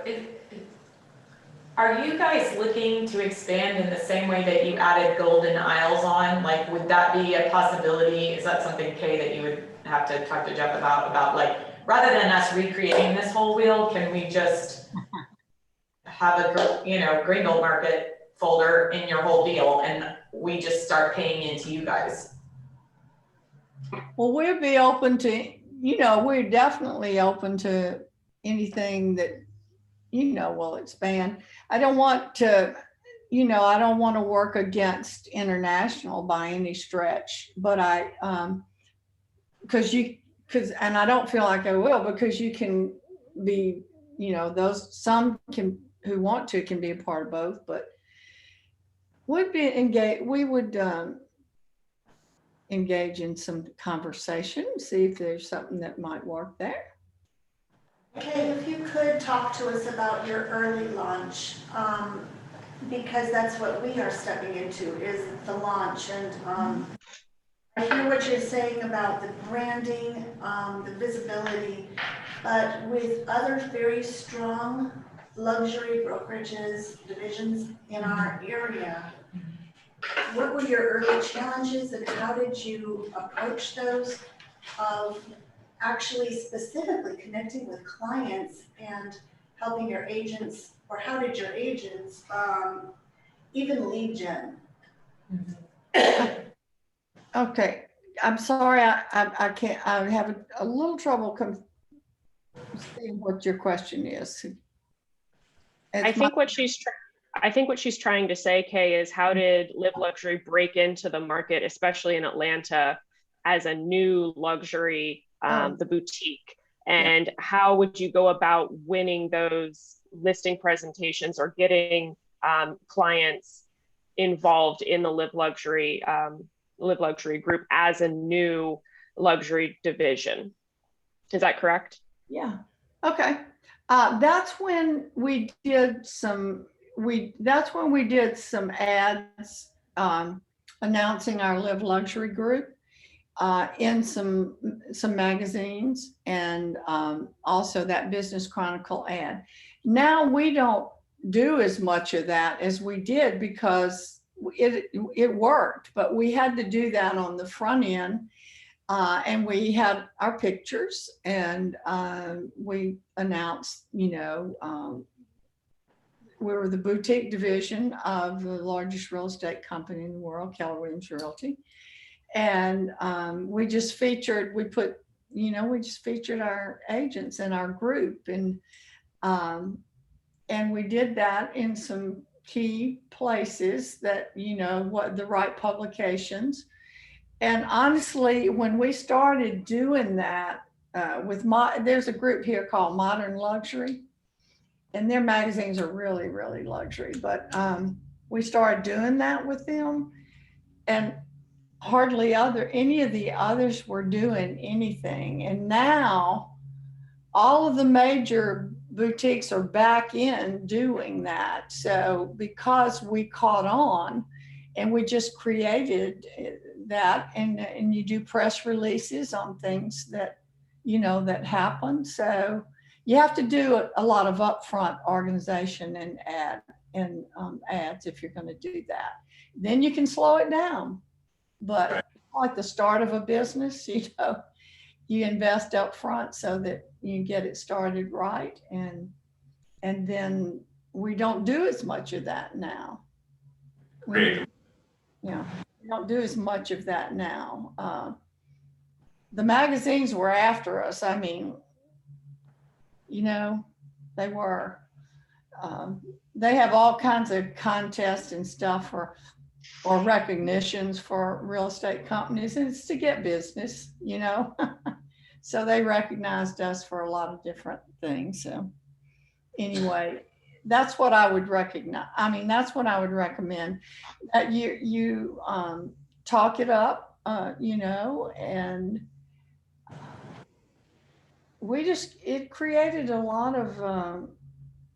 are you guys looking to expand in the same way that you added Golden Isles on? Like, would that be a possibility? Is that something, Kay, that you would have to talk to Jeff about like, rather than us recreating this whole wheel, can we just have a, Green Gold Market folder in your whole deal and we just start paying into you guys? Well, we'd be open to, we're definitely open to anything that, will expand. I don't want to, I don't want to work against international by any stretch, but and I don't feel like I will, because you can be, some who want to can be a part of both, but would be engaged. We would engage in some conversation, see if there's something that might work there. Okay, if you could talk to us about your early launch, because that's what we are stepping into, is the launch. And I hear what you're saying about the branding, the visibility, but with other very strong luxury brokerages, divisions in our area, what were your early challenges and how did you approach those of actually specifically connecting with clients and helping your agents, or how did your agents even lead gen? Okay, I'm sorry, I can't, I have a little trouble seeing what your question is. I think what she's trying to say, Kay, is how did Live Luxury break into the market, especially in Atlanta, as a new luxury, the boutique? And how would you go about winning those listing presentations or getting clients involved in the Live Luxury group as a new luxury division? Is that correct? Yeah. Okay. That's when we did some ads announcing our Live Luxury group in some magazines, and also that Business Chronicle ad. Now we don't do as much of that as we did because it worked, but we had to do that on the front end. And we had our pictures, and we announced, we were the boutique division of the largest real estate company in the world, Keller Williams Realty. And we just featured our agents in our group, and we did that in some key places that, what the right publications. And honestly, when we started doing that there's a group here called Modern Luxury, and their magazines are really, really luxury. But we started doing that with them, and hardly any of the others were doing anything. And now all of the major boutiques are back in doing that. So because we caught on, and we just created that, and you do press releases on things that, that happen. So you have to do a lot of upfront organization and ads if you're going to do that. Then you can slow it down. But like the start of a business, you invest up front so that you get it started right, and then we don't do as much of that now. Great. Yeah, we don't do as much of that now. The magazines were after us. I mean, you know, they were. They have all kinds of contests and stuff or recognitions for real estate companies, and it's to get business, you know. So they recognized us for a lot of different things. So anyway, that's what I would recognize. I mean, that's what I would recommend, that you talk it up, you know, and it created a lot of,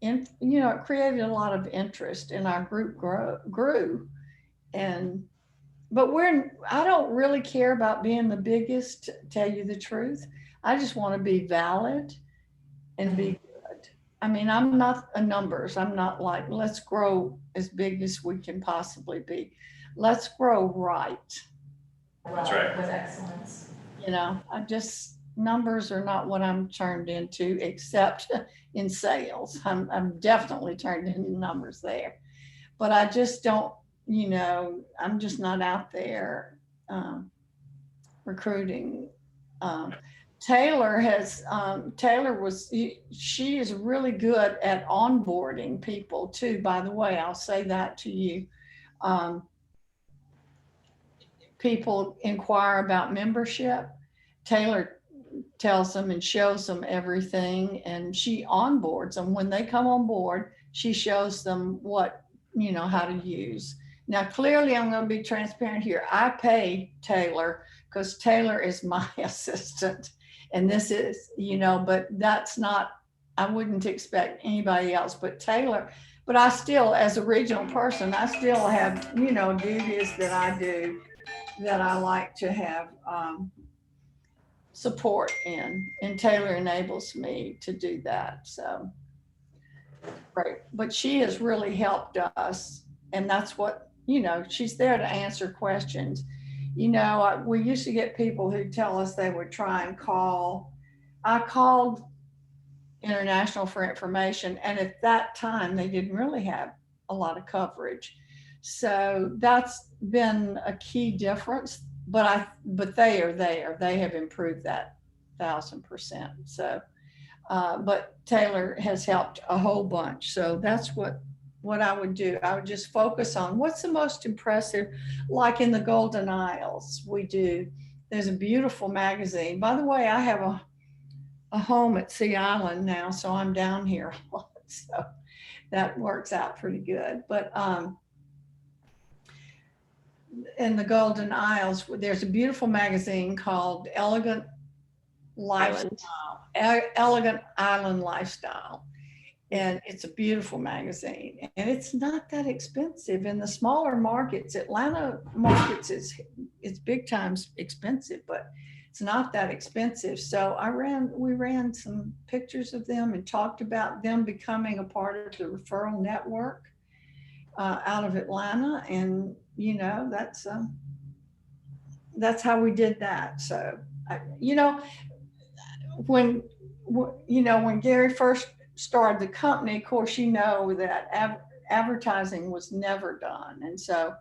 it created a lot of interest, and our group grew. But I don't really care about being the biggest, to tell you the truth. I just want to be valid and be good. I mean, I'm not a numbers. I'm not like, let's grow as big as we can possibly be. Let's grow right. That's right. With excellence. You know, numbers are not what I'm turned into, except in sales. I'm definitely turned into numbers there. But I just don't, you know, I'm just not out there recruiting. Taylor she is really good at onboarding people too, by the way. I'll say that to you. People inquire about membership. Taylor tells them and shows them everything, and she onboards them. When they come on board, she shows them how to use. Now, clearly, I'm going to be transparent here. I pay Taylor because Taylor is my assistant, and this is, but that's not, I wouldn't expect anybody else but Taylor. But I still, as a regional person, I still have, duties that I do that I like to have support in, and Taylor enables me to do that. So, right. But she has really helped us, and that's what, she's there to answer questions. We used to get people who tell us they would try and call. I called International for information, and at that time they didn't really have a lot of coverage. So that's been a key difference, but they are there. They have improved that 1,000%. So, but Taylor has helped a whole bunch. So that's what I would do. I would just focus on what's the most impressive, like in the Golden Isles, there's a beautiful magazine. By the way, I have a home at Sea Island now, so I'm down here a lot. So that works out pretty good. But in the Golden Isles, there's a beautiful magazine called Elegant Lifestyle, Elegant Island Lifestyle. And it's a beautiful magazine, and it's not that expensive. In the smaller markets, Atlanta markets, it's big time expensive, but it's not that expensive. So we ran some pictures of them and talked about them becoming a part of the referral network out of Atlanta. And, that's how we did that. So, when Gary first started the company, of course, that advertising was never done. And so,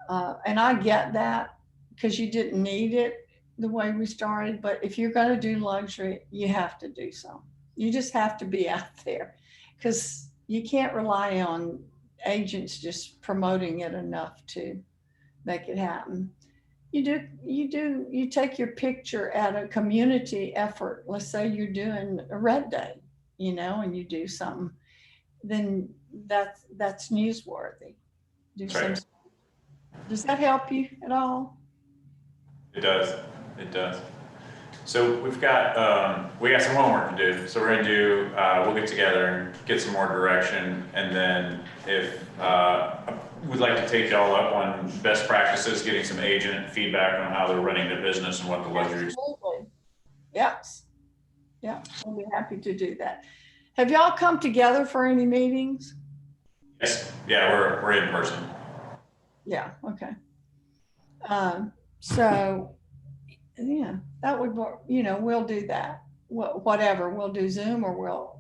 and I get that, because you didn't need it the way we started. But if you're going to do luxury, you have to do some. You just have to be out there, because you can't rely on agents just promoting it enough to make it happen. You take your picture at a community effort. Let's say you're doing a Red Day, and you do something, then that's newsworthy. Right. Does that help you at all? It does. So we've got some homework to do. So we're gonna do, we'll get together and get some more direction. And then if we'd like to take y'all up on best practices, getting some agent feedback on how they're running their business and what the luxury. Absolutely. Yes. Yeah, I'll be happy to do that. Have y'all come together for any meetings? Yes. Yeah, we're in person. Yeah. Okay. So, yeah, that would work. We'll do that. Whatever, we'll do Zoom, or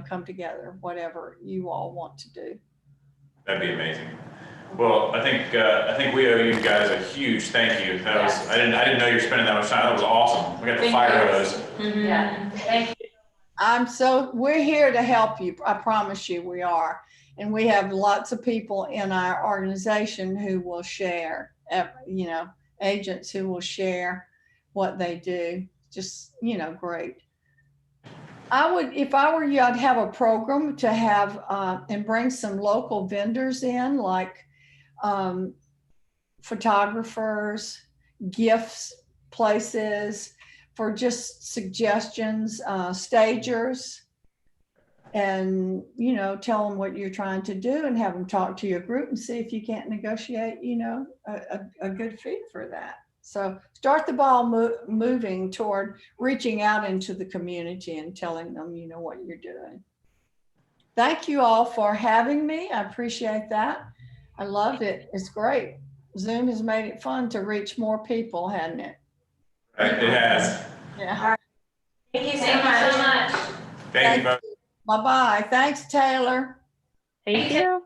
come together, whatever you all want to do. That'd be amazing. Well, I think we owe you guys a huge thank you. That was, I didn't know you were spending that much time. That was awesome. We got the Thank fire you. hose. Yeah, thank you. We're here to help you. I promise you we are. And we have lots of people in our organization who will share, agents who will share what they do. Just, great. If I were you, I'd have a program to have, and bring some local vendors in, like photographers, gifts, places, for just suggestions, stagers, and, tell them what you're trying to do and have them talk to your group and see if you can't negotiate, a good fee for that. So start the ball moving toward reaching out into the community and telling them, what you're doing. Thank you all for having me. I appreciate that. I loved it. It's great. Zoom has made it fun to reach more people, hasn't it? It has. Yeah. Thank you so much. Thank you both. Bye-bye. Thanks, Taylor. Thank you.